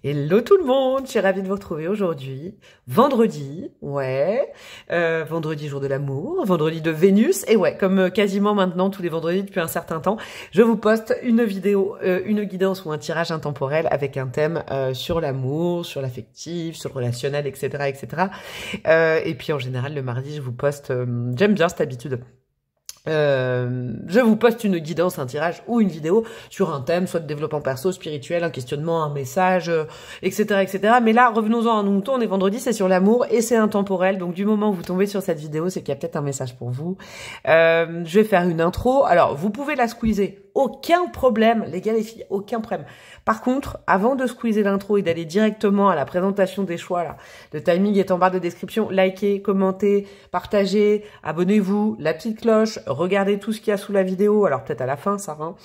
Hello tout le monde, je suis ravie de vous retrouver aujourd'hui. Vendredi, ouais, vendredi jour de l'amour, vendredi de Vénus, et ouais, comme quasiment maintenant tous les vendredis depuis un certain temps, je vous poste une vidéo, une guidance ou un tirage intemporel avec un thème sur l'amour, sur l'affectif, sur le relationnel, etc., etc. Et puis en général le mardi je vous poste, j'aime bien cette habitude. Je vous poste une guidance, un tirage ou une vidéo sur un thème, soit de développement perso, spirituel, un questionnement, un message, etc., etc. Mais là, revenons-en à nous, on est vendredi, c'est sur l'amour et c'est intemporel. Donc du moment où vous tombez sur cette vidéo, c'est qu'il y a peut-être un message pour vous. Je vais faire une intro. Alors, vous pouvez la squeezer. Aucun problème, les gars, les filles, aucun problème. Par contre, avant de squeezer l'intro et d'aller directement à la présentation des choix, là, le timing est en barre de description. Likez, commentez, partagez, abonnez-vous, la petite cloche, regardez tout ce qu'il y a sous la vidéo. Alors peut-être à la fin, ça, hein.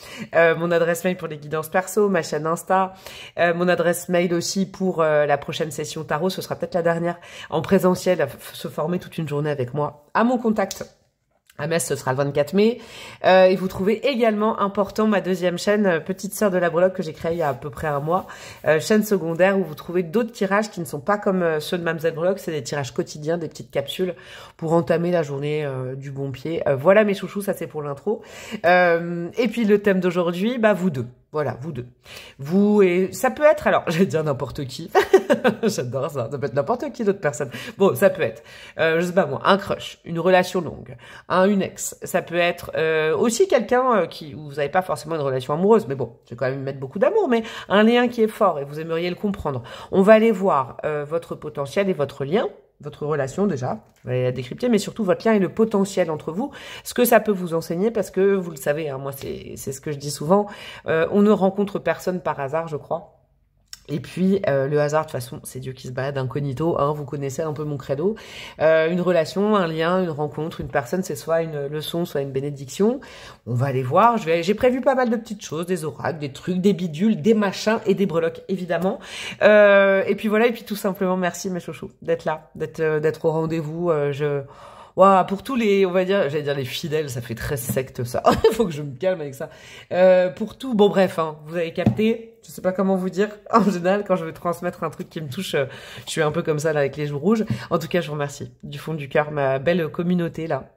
Mon adresse mail pour les guidances perso, ma chaîne Insta, mon adresse mail aussi pour la prochaine session tarot. Ce sera peut-être la dernière en présentiel, se former toute une journée avec moi à mon contact. À Metz, ce sera le 24 mai. Et vous trouvez également important ma deuxième chaîne, Petite Sœur de la Breloque, que j'ai créée il y a à peu près un mois. Chaîne secondaire où vous trouvez d'autres tirages qui ne sont pas comme ceux de Mademoiselle Breloque. C'est des tirages quotidiens, des petites capsules pour entamer la journée du bon pied. Voilà mes chouchous, ça c'est pour l'intro. Et puis le thème d'aujourd'hui, bah vous deux. Voilà, vous deux. Vous et ça peut être, alors, je vais dire n'importe qui. J'adore ça. Ça peut être n'importe qui d'autre personne. Bon, ça peut être, je sais pas moi, un crush, une relation longue, une ex. Ça peut être aussi quelqu'un qui, où vous n'avez pas forcément une relation amoureuse, mais bon, je vais quand même mettre beaucoup d'amour, mais un lien qui est fort et vous aimeriez le comprendre. On va aller voir votre potentiel et votre lien. Votre relation déjà, vous allez la décrypter, mais surtout votre lien et le potentiel entre vous, ce que ça peut vous enseigner, parce que vous le savez, hein, moi c'est ce que je dis souvent, on ne rencontre personne par hasard, je crois. Et puis, le hasard, de toute façon, c'est Dieu qui se balade incognito, hein, vous connaissez un peu mon credo. Une relation, un lien, une rencontre, une personne, c'est soit une leçon, soit une bénédiction. On va aller voir, j'ai prévu pas mal de petites choses, des oracles, des trucs, des bidules, des machins et des breloques, évidemment. Et puis voilà, et puis tout simplement, merci mes chouchous d'être là, d'être au rendez-vous. Wow, pour tous les, on va dire, j'allais dire les fidèles, ça fait très secte ça. Il faut que je me calme avec ça. Pour tout, bon bref, hein, vous avez capté. Je sais pas comment vous dire. En général, quand je veux transmettre un truc qui me touche, je suis un peu comme ça là avec les joues rouges. En tout cas, je vous remercie du fond du cœur, ma belle communauté là.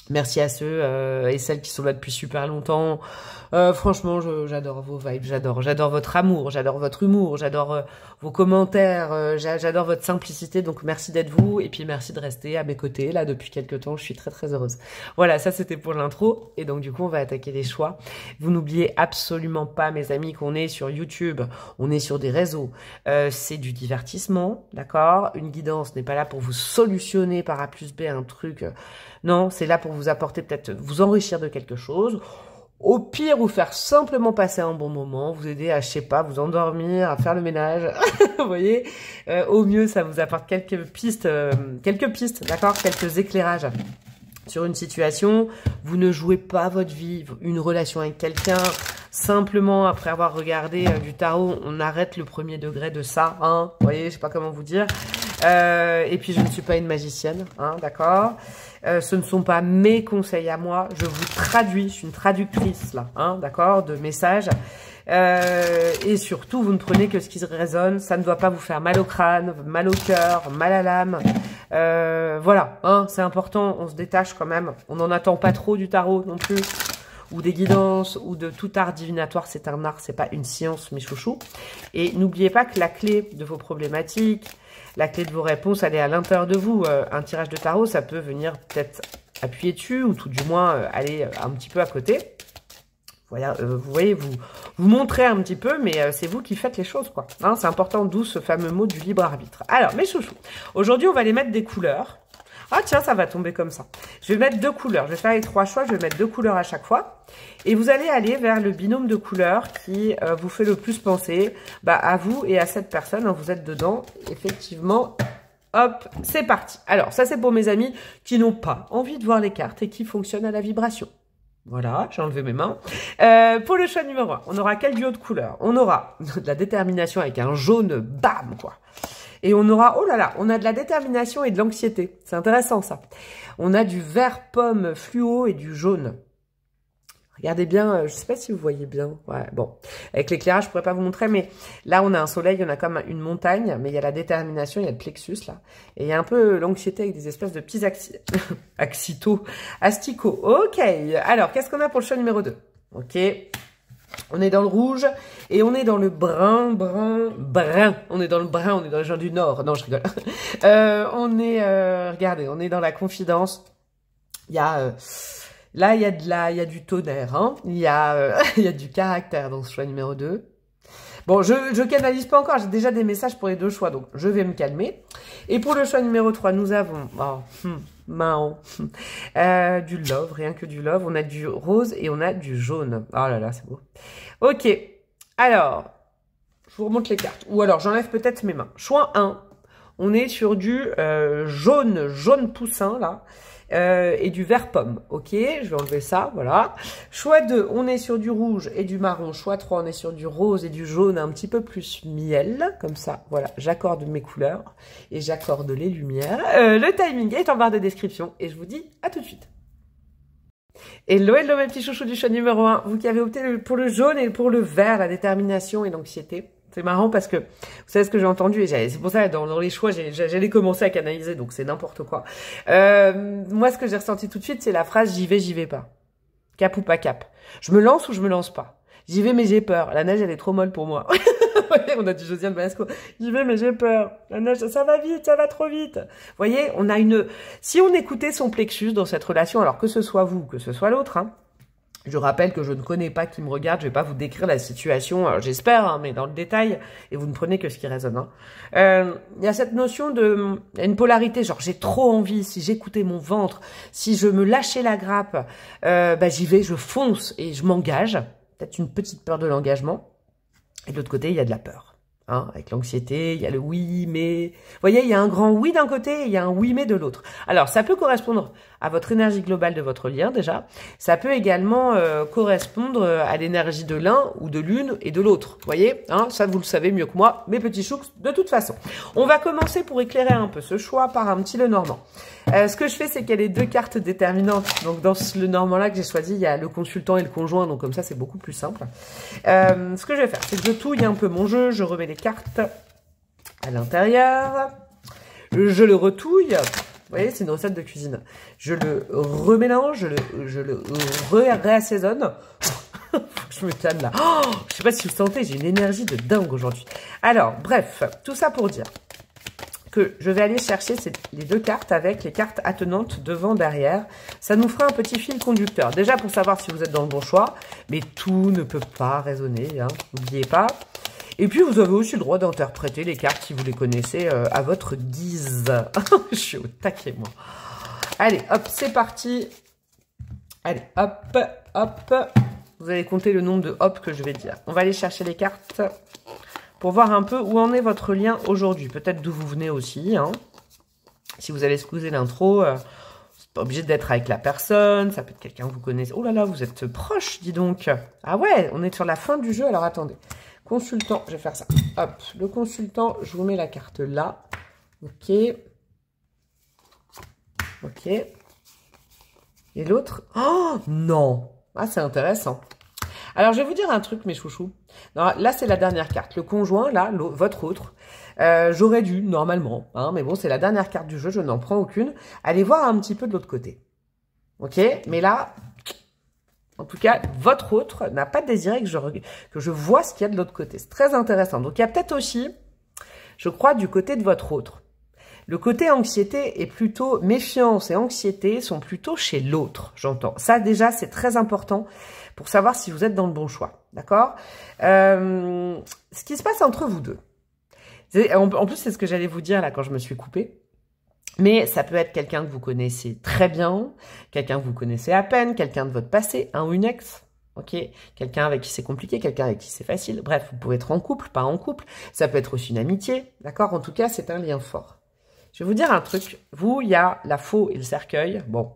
Merci à ceux et celles qui sont là depuis super longtemps. Franchement, j'adore vos vibes, j'adore votre amour, j'adore votre humour, j'adore vos commentaires, j'adore votre simplicité. Donc merci d'être vous et puis merci de rester à mes côtés là depuis quelques temps. Je suis très très heureuse. Voilà, ça c'était pour l'intro et donc du coup on va attaquer les choix. Vous n'oubliez absolument pas, mes amis, qu'on est sur YouTube, on est sur des réseaux. C'est du divertissement, d'accord. Une guidance n'est pas là pour vous solutionner par A plus B un truc. Non, c'est là pour vous apporter peut-être, vous enrichir de quelque chose. Au pire, vous faire simplement passer un bon moment, vous aider à, je sais pas, vous endormir, à faire le ménage. Vous voyez, au mieux, ça vous apporte quelques pistes, d'accord, quelques éclairages sur une situation. Vous ne jouez pas votre vie, une relation avec quelqu'un. Simplement, après avoir regardé du tarot, on arrête le premier degré de ça, hein. Vous voyez, je sais pas comment vous dire. Et puis, je ne suis pas une magicienne, hein, d'accord. Ce ne sont pas mes conseils à moi. Je vous traduis, je suis une traductrice là, hein, d'accord, de messages. Et surtout, vous ne prenez que ce qui résonne. Ça ne doit pas vous faire mal au crâne, mal au cœur, mal à l'âme. Voilà, hein, c'est important. On se détache quand même. On n'en attend pas trop du tarot non plus, ou des guidances, ou de tout art divinatoire. C'est un art, c'est pas une science, mes chouchous. Et n'oubliez pas que la clé de vos problématiques, la clé de vos réponses, elle est à l'intérieur de vous. Un tirage de tarot, ça peut venir peut-être appuyer dessus, ou tout du moins aller un petit peu à côté. Voilà, vous voyez, vous montrez un petit peu, mais c'est vous qui faites les choses, quoi. Hein, c'est important, d'où ce fameux mot du libre arbitre. Alors, mes chouchous, aujourd'hui, on va les mettre des couleurs. Ah tiens, ça va tomber comme ça. Je vais mettre 2 couleurs. Je vais faire les 3 choix. Je vais mettre 2 couleurs à chaque fois. Et vous allez aller vers le binôme de couleurs qui vous fait le plus penser à vous et à cette personne. Hein, vous êtes dedans, effectivement. Hop, c'est parti. Alors, ça c'est pour mes amis qui n'ont pas envie de voir les cartes et qui fonctionnent à la vibration. Voilà, j'ai enlevé mes mains. Pour le choix numéro 1, on aura quel duo de couleurs? On aura de la détermination avec un jaune, bam, quoi. Et on aura, oh là là, on a de la détermination et de l'anxiété. C'est intéressant, ça. On a du vert pomme fluo et du jaune. Regardez bien, je sais pas si vous voyez bien. Ouais, bon, avec l'éclairage, je pourrais pas vous montrer, mais là, on a un soleil, on a comme une montagne, mais il y a la détermination, il y a le plexus, là. Et il y a un peu l'anxiété avec des espèces de petits asticots. Ok, alors, qu'est-ce qu'on a pour le choix numéro 2? Ok, on est dans le rouge et on est dans le brun. On est dans le brun, on est dans les gens du Nord. Non, je rigole. Regardez, on est dans la confidence. Il y a... Là, il y a du tonnerre, hein. Il y a du caractère dans ce choix numéro 2. Bon, je canalise pas encore, j'ai déjà des messages pour les deux choix, donc je vais me calmer. Et pour le choix numéro 3, nous avons, du love, rien que du love. On a du rose et on a du jaune. Oh là là, c'est beau. Ok, alors, je vous remonte les cartes. Ou alors, j'enlève peut-être mes mains. Choix 1, on est sur du jaune poussin, là. Et du vert pomme. Ok, je vais enlever ça, voilà. Choix 2, on est sur du rouge et du marron. Choix 3, on est sur du rose et du jaune un petit peu plus miel. Comme ça, voilà, j'accorde mes couleurs et j'accorde les lumières. Le timing est en barre de description et je vous dis à tout de suite. Hello, hello mes petits chouchous du choix numéro 1. Vous qui avez opté pour le jaune et pour le vert, la détermination et l'anxiété. C'est marrant parce que vous savez ce que j'ai entendu et c'est pour ça dans les choix j'allais commencer à canaliser, donc c'est n'importe quoi. Moi ce que j'ai ressenti tout de suite c'est la phrase j'y vais pas. Cap ou pas cap. Je me lance ou je me lance pas. J'y vais mais j'ai peur. La neige elle est trop molle pour moi. On a du Josiane Balasco. J'y vais mais j'ai peur. La neige ça va vite, ça va trop vite. Vous voyez, on a si on écoutait son plexus dans cette relation, alors que ce soit vous, que ce soit l'autre, hein. Je rappelle que je ne connais pas qui me regarde, je vais pas vous décrire la situation, j'espère, hein, mais dans le détail, et vous ne prenez que ce qui résonne. Hein. Y a cette notion une polarité, genre j'ai trop envie, si j'écoutais mon ventre, si je me lâchais la grappe, j'y vais, je fonce et je m'engage. Peut-être une petite peur de l'engagement. Et de l'autre côté, il y a de la peur. Hein, avec l'anxiété, il y a le oui, mais... Vous voyez, il y a un grand oui d'un côté et il y a un oui, mais de l'autre. Alors, ça peut correspondre à votre énergie globale de votre lien, déjà. Ça peut également correspondre à l'énergie de l'un ou de l'une et de l'autre. Vous voyez, hein, ça, vous le savez mieux que moi, mes petits chouks, de toute façon. On va commencer pour éclairer un peu ce choix par un petit Lenormand. Ce que je fais, c'est qu'il y a les deux cartes déterminantes. Donc, dans ce Lenormand-là que j'ai choisi, il y a le consultant et le conjoint. Donc, comme ça, c'est beaucoup plus simple. Ce que je vais faire, c'est que je touille un peu mon jeu. Je remets les cartes à l'intérieur. Je le retouille. Vous voyez, c'est une recette de cuisine. Je le remélange, je le réassaisonne. Je me calme là. Oh, je sais pas si vous sentez, j'ai une énergie de dingue aujourd'hui. Alors, bref, tout ça pour dire que je vais aller chercher les deux cartes avec les cartes attenantes devant, derrière. Ça nous fera un petit fil conducteur. Déjà pour savoir si vous êtes dans le bon choix, mais tout ne peut pas résonner, hein, n'oubliez pas. Et puis vous avez aussi le droit d'interpréter les cartes si vous les connaissez à votre guise. Je suis au taquet moi. Allez, hop, c'est parti. Allez, hop, hop. Vous allez compter le nombre de hop que je vais dire. On va aller chercher les cartes pour voir un peu où en est votre lien aujourd'hui. Peut-être d'où vous venez aussi. Hein. Si vous avez excuser l'intro, c'est pas obligé d'être avec la personne. Ça peut être quelqu'un que vous connaissez. Oh là là, vous êtes proche, dis donc. Ah ouais, on est sur la fin du jeu. Alors attendez. Consultant, je vais faire ça. Hop, le consultant, je vous mets la carte là. Ok. Ok. Et l'autre? Oh non. Ah, c'est intéressant. Alors, je vais vous dire un truc, mes chouchous. Non, là, c'est la dernière carte. Le conjoint, là, votre autre. J'aurais dû, normalement. Hein, mais bon, c'est la dernière carte du jeu. Je n'en prends aucune. Allez voir un petit peu de l'autre côté. Ok? Mais là, en tout cas, votre autre n'a pas désiré que je vois ce qu'il y a de l'autre côté. C'est très intéressant. Donc, il y a peut-être aussi, je crois, du côté de votre autre. Le côté anxiété est plutôt... Méfiance et anxiété sont plutôt chez l'autre, j'entends. Ça, déjà, c'est très important pour savoir si vous êtes dans le bon choix. D'accord? Ce qui se passe entre vous deux. En plus, c'est ce que j'allais vous dire là quand je me suis coupée. Mais ça peut être quelqu'un que vous connaissez très bien, quelqu'un que vous connaissez à peine, quelqu'un de votre passé, un ou une ex, ok, quelqu'un avec qui c'est compliqué, quelqu'un avec qui c'est facile. Bref, vous pouvez être en couple, pas en couple. Ça peut être aussi une amitié, d'accord? En tout cas, c'est un lien fort. Je vais vous dire un truc. Vous, il y a la faux et le cercueil. Bon,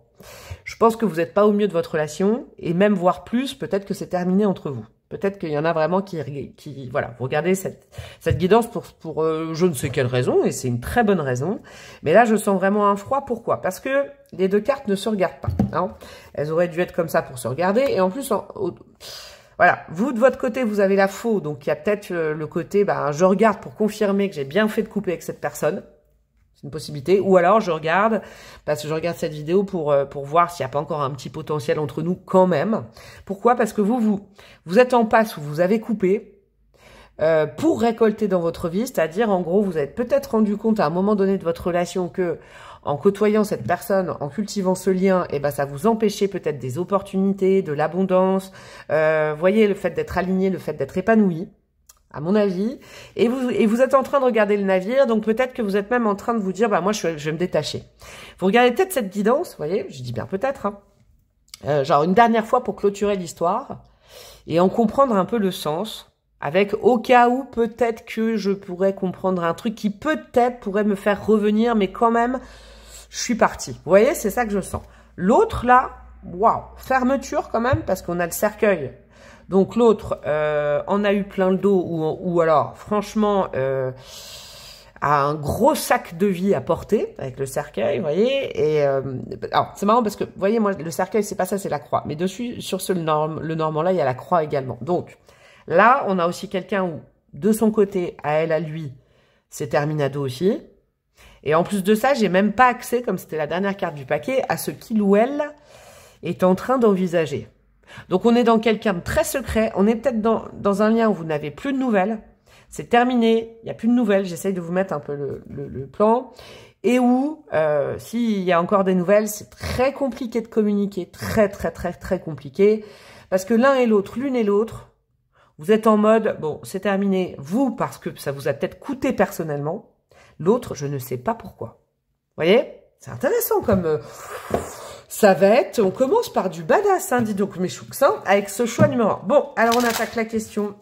je pense que vous n'êtes pas au mieux de votre relation et même voire plus, peut-être que c'est terminé entre vous. Peut-être qu'il y en a vraiment qui voilà, vous regardez cette guidance pour je ne sais quelle raison, et c'est une très bonne raison. Mais là, je sens vraiment un froid. Pourquoi? Parce que les deux cartes ne se regardent pas. Hein. Elles auraient dû être comme ça pour se regarder. Et en plus, voilà, vous, de votre côté, vous avez la faux. Donc, il y a peut-être le côté, je regarde pour confirmer que j'ai bien fait de couper avec cette personne. Une possibilité, ou alors je regarde, parce que je regarde cette vidéo pour voir s'il n'y a pas encore un petit potentiel entre nous quand même. Pourquoi? Parce que vous êtes en passe où vous avez coupé pour récolter dans votre vie, c'est-à-dire en gros vous avez peut-être rendu compte à un moment donné de votre relation que en côtoyant cette personne, en cultivant ce lien, ça vous empêchait peut-être des opportunités, de l'abondance, voyez, le fait d'être aligné, le fait d'être épanoui, à mon avis, et vous êtes en train de regarder le navire, donc peut-être que vous êtes même en train de vous dire, moi je vais me détacher. Vous regardez peut-être cette guidance, vous voyez, je dis bien peut-être, hein, genre une dernière fois pour clôturer l'histoire, et en comprendre un peu le sens, avec au cas où peut-être que je pourrais comprendre un truc qui peut-être pourrait me faire revenir, mais quand même, je suis partie. Vous voyez, c'est ça que je sens. L'autre là, waouh, fermeture quand même, parce qu'on a le cercueil. Donc l'autre en a eu plein le dos ou alors franchement a un gros sac de vie à porter avec le cercueil, vous voyez. Et alors c'est marrant parce que vous voyez, moi le cercueil c'est pas ça, c'est la croix. Mais dessus sur le normand là il y a la croix également. Donc là on a aussi quelqu'un où de son côté à elle à lui c'est terminado aussi. Et en plus de ça j'ai même pas accès, comme c'était la dernière carte du paquet, à ce qu'il ou elle est en train d'envisager. Donc, on est dans quelqu'un de très secret. On est peut-être dans un lien où vous n'avez plus de nouvelles. C'est terminé. Il n'y a plus de nouvelles. J'essaye de vous mettre un peu le plan. Et où, s'il y a encore des nouvelles, c'est très compliqué de communiquer. Très, très, très, très compliqué. Parce que l'un et l'autre, l'une et l'autre, vous êtes en mode, bon, c'est terminé. Vous, parce que ça vous a peut-être coûté personnellement. L'autre, je ne sais pas pourquoi. Vous voyez? C'est intéressant comme... Ça va être, on commence par du badass, hein, dis donc mes chouks, hein, avec ce choix numéro 1. Bon, alors on attaque la question.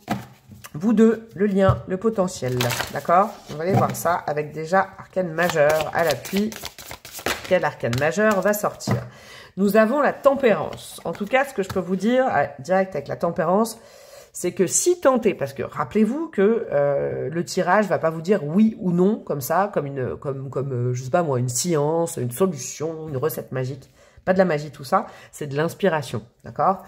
Vous deux, le lien, le potentiel, d'accord? On va aller voir ça avec déjà arcane majeur à l'appui. Quel arcane majeur va sortir? Nous avons la tempérance. En tout cas, ce que je peux vous dire, direct avec la tempérance, c'est que si tenté, parce que rappelez-vous que le tirage va pas vous dire oui ou non, comme ça, comme je sais pas moi, une science, une solution, une recette magique. Pas de la magie, tout ça, c'est de l'inspiration, d'accord?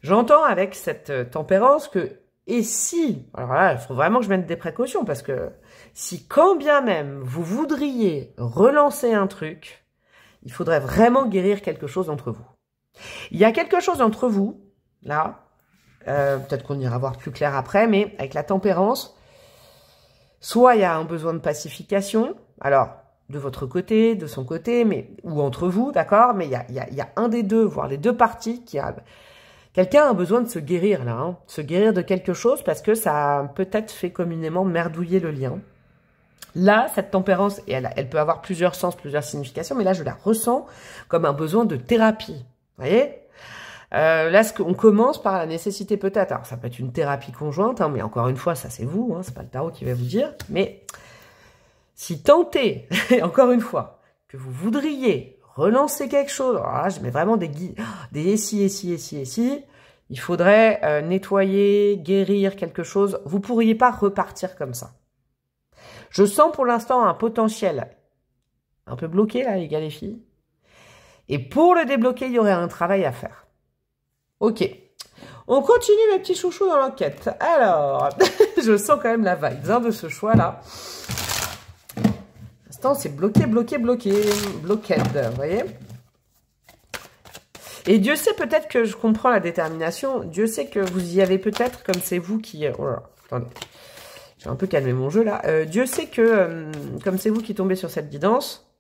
J'entends avec cette tempérance que, et si, alors là, il faut vraiment que je mette des précautions, parce que si quand bien même vous voudriez relancer un truc, il faudrait vraiment guérir quelque chose entre vous. Il y a quelque chose entre vous, là, peut-être qu'on ira voir plus clair après, mais avec la tempérance, soit il y a un besoin de pacification, alors... de votre côté, de son côté, ou entre vous, d'accord? Mais il y a un des deux, voire les deux parties qui a... Quelqu'un a besoin de se guérir, là, hein, se guérir de quelque chose, parce que ça a peut-être fait communément merdouiller le lien. Là, cette tempérance, et elle peut avoir plusieurs sens, plusieurs significations, mais là, je la ressens comme un besoin de thérapie, vous voyez? Là, on commence par la nécessité peut-être, alors ça peut être une thérapie conjointe, hein, mais encore une fois, ça c'est vous, hein, c'est pas le tarot qui va vous dire, mais... Si tentez, encore une fois, que vous voudriez relancer quelque chose, alors là, je mets vraiment des si, il faudrait nettoyer, guérir quelque chose. Vous ne pourriez pas repartir comme ça. Je sens pour l'instant un potentiel un peu bloqué, là, les gars, les filles. Et pour le débloquer, il y aurait un travail à faire. Ok. On continue, mes petits chouchous, dans l'enquête. Alors, je sens quand même la vibe de ce choix-là. C'est bloqué, bloqué, vous voyez? Et Dieu sait peut-être que je comprends la détermination. Dieu sait que vous y avez peut-être, comme c'est vous qui... Oh là, attendez, je vais un peu calmer mon jeu là. Dieu sait que, comme c'est vous qui tombez sur cette guidance,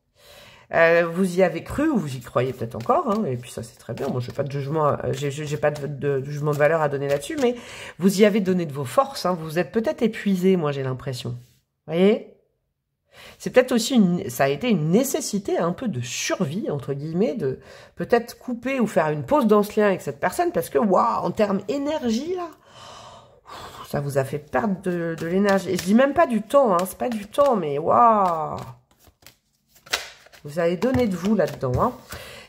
vous y avez cru, ou vous y croyez peut-être encore, hein, et puis ça c'est très bien. Moi, j'ai pas de jugement, j'ai pas de jugement de valeur à donner là-dessus, mais vous y avez donné de vos forces. Hein, vous êtes peut-être épuisé, moi j'ai l'impression. Vous voyez? C'est peut-être aussi ça a été une nécessité un peu de survie, entre guillemets, de peut-être couper ou faire une pause dans ce lien avec cette personne, parce que, waouh, en termes énergie, là, ça vous a fait perdre de l'énergie. Et je dis même pas du temps, hein, c'est pas du temps, mais waouh, vous avez donné de vous là-dedans. Hein.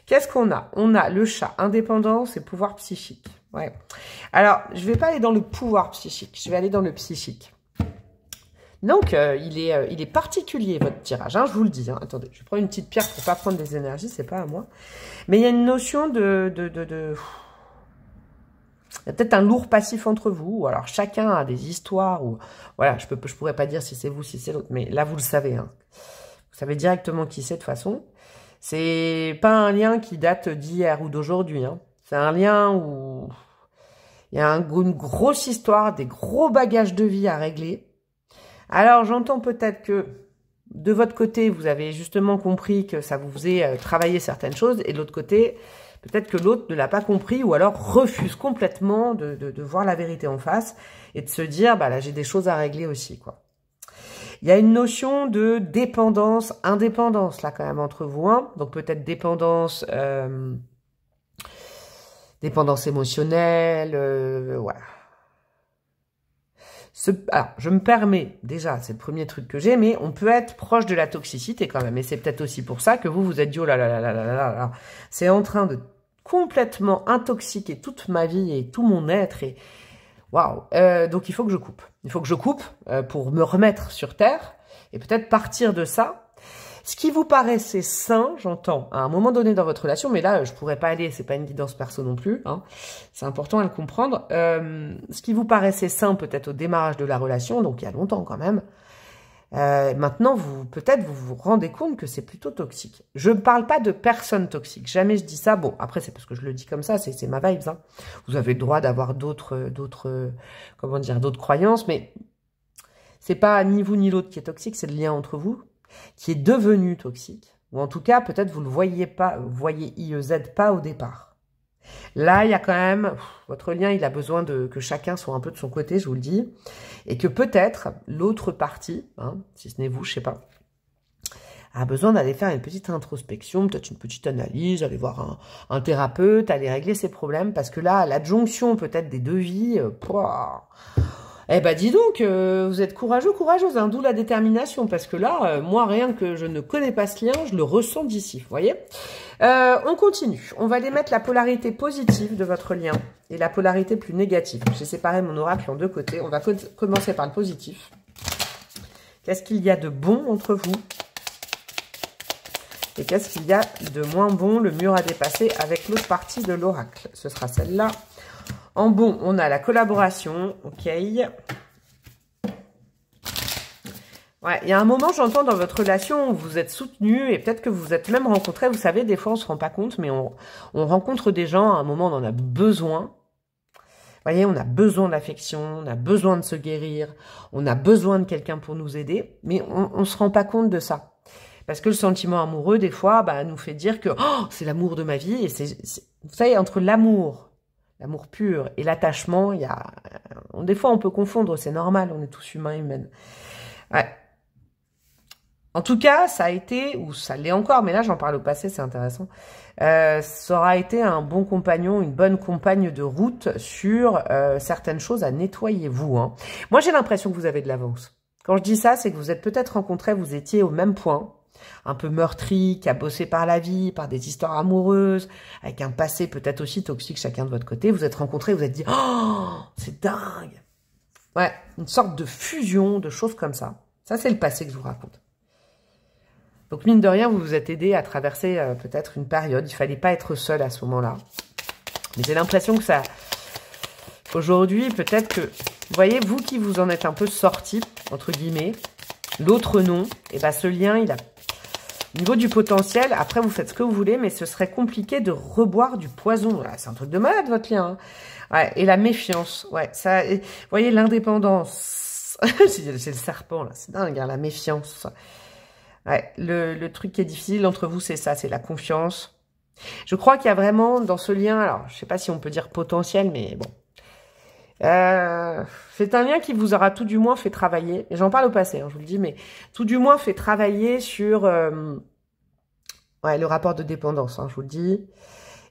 Qu'est-ce qu'on a? On a le chat, indépendance et pouvoir psychique. Ouais. Alors, je vais pas aller dans le pouvoir psychique, je vais aller dans le psychique. Donc, il est particulier, votre tirage, hein, je vous le dis. Hein. Attendez, je prends une petite pierre pour pas prendre des énergies, c'est pas à moi. Mais il y a une notion de... Il y a peut-être un lourd passif entre vous, ou alors chacun a des histoires, ou... Voilà, je pourrais pas dire si c'est vous, si c'est l'autre, mais là, vous le savez. Hein. Vous savez directement qui c'est, de toute façon. C'est pas un lien qui date d'hier ou d'aujourd'hui. Hein. C'est un lien où il y a une grosse histoire, des gros bagages de vie à régler. Alors, j'entends peut-être que de votre côté, vous avez justement compris que ça vous faisait travailler certaines choses, et de l'autre côté, peut-être que l'autre ne l'a pas compris, ou alors refuse complètement de voir la vérité en face, et de se dire, bah là, j'ai des choses à régler aussi, quoi. Il y a une notion de dépendance, indépendance, là, quand même, entre vous, hein. Donc, peut-être dépendance, dépendance émotionnelle, voilà. Alors, je me permets, déjà, c'est le premier truc que j'ai, mais on peut être proche de la toxicité quand même. Et c'est peut-être aussi pour ça que vous êtes dit, oh là là là là là là là, c'est en train de complètement intoxiquer toute ma vie et tout mon être. Et waouh. Donc, il faut que je coupe. Il faut que je coupe pour me remettre sur terre et peut-être partir de ça. Ce qui vous paraissait sain, j'entends, à un moment donné dans votre relation, mais là, je pourrais pas aller, c'est pas une guidance perso non plus, hein, c'est important à le comprendre. Ce qui vous paraissait sain peut-être au démarrage de la relation, donc il y a longtemps quand même, maintenant, peut-être vous vous rendez compte que c'est plutôt toxique. Je ne parle pas de personnes toxiques, jamais je dis ça. Bon, après, c'est parce que je le dis comme ça, c'est ma vibe. Hein. Vous avez le droit d'avoir d'autres croyances, mais c'est pas ni vous ni l'autre qui est toxique, c'est le lien entre vous qui est devenu toxique, ou en tout cas, peut-être vous le voyez pas, vous voyez IEZ pas au départ. Là, il y a quand même, votre lien, il a besoin que chacun soit un peu de son côté, je vous le dis, et que peut-être l'autre partie, hein, si ce n'est vous, je sais pas, a besoin d'aller faire une petite introspection, peut-être une petite analyse, aller voir un thérapeute, aller régler ses problèmes, parce que là, l'adjonction peut-être des deux vies, eh ben dis donc, vous êtes courageux, courageuse, hein, d'où la détermination, parce que là, moi, rien que je ne connais pas ce lien, je le ressens d'ici, vous voyez. On continue, on va aller mettre la polarité positive de votre lien et la polarité plus négative. J'ai séparé mon oracle en deux côtés, on va commencer par le positif. Qu'est-ce qu'il y a de bon entre vous? Et qu'est-ce qu'il y a de moins bon, le mur à dépasser avec l'autre partie de l'oracle? Ce sera celle-là. En bon, on a la collaboration, ok. Ouais, il y a un moment, j'entends dans votre relation où vous êtes soutenu et peut-être que vous vous êtes même rencontrés. Vous savez, des fois, on se rend pas compte, mais on rencontre des gens, à un moment, on en a besoin. Vous voyez, on a besoin d'affection, on a besoin de se guérir, on a besoin de quelqu'un pour nous aider, mais on se rend pas compte de ça. Parce que le sentiment amoureux, des fois, bah, nous fait dire que oh, c'est l'amour de ma vie. Et vous savez, entre l'amour pur et l'attachement, il y a... Des fois, on peut confondre, c'est normal, on est tous humains, humaines. Ouais. En tout cas, ça a été, ou ça l'est encore, mais là, j'en parle au passé, c'est intéressant. Ça aura été un bon compagnon, une bonne compagne de route sur certaines choses à nettoyer, vous. Hein. Moi, j'ai l'impression que vous avez de l'avance. Quand je dis ça, c'est que vous êtes peut-être rencontrés, vous étiez au même point, un peu meurtri, cabossé par la vie, par des histoires amoureuses, avec un passé peut-être aussi toxique chacun de votre côté. Vous êtes rencontrés, vous êtes dit « Oh, c'est dingue !» Ouais, une sorte de fusion, de choses comme ça. Ça, c'est le passé que je vous raconte. Donc, mine de rien, vous vous êtes aidé à traverser peut-être une période. Il fallait pas être seul à ce moment-là. Mais j'ai l'impression que ça... Aujourd'hui, peut-être que... Vous voyez, vous qui vous en êtes un peu sorti, entre guillemets, l'autre non, et ben ce lien, il a... Au niveau du potentiel, après, vous faites ce que vous voulez, mais ce serait compliqué de reboire du poison. C'est un truc de malade, votre lien. Hein. Ouais, et la méfiance. Ouais, ça... Vous voyez, l'indépendance. C'est le serpent, là. C'est dingue, hein, la méfiance. Ouais, le truc qui est difficile entre vous, c'est ça, c'est la confiance. Je crois qu'il y a vraiment dans ce lien, alors je sais pas si on peut dire potentiel, mais bon. C'est un lien qui vous aura tout du moins fait travailler, et j'en parle au passé, hein, je vous le dis, mais tout du moins fait travailler sur ouais, le rapport de dépendance, hein, je vous le dis,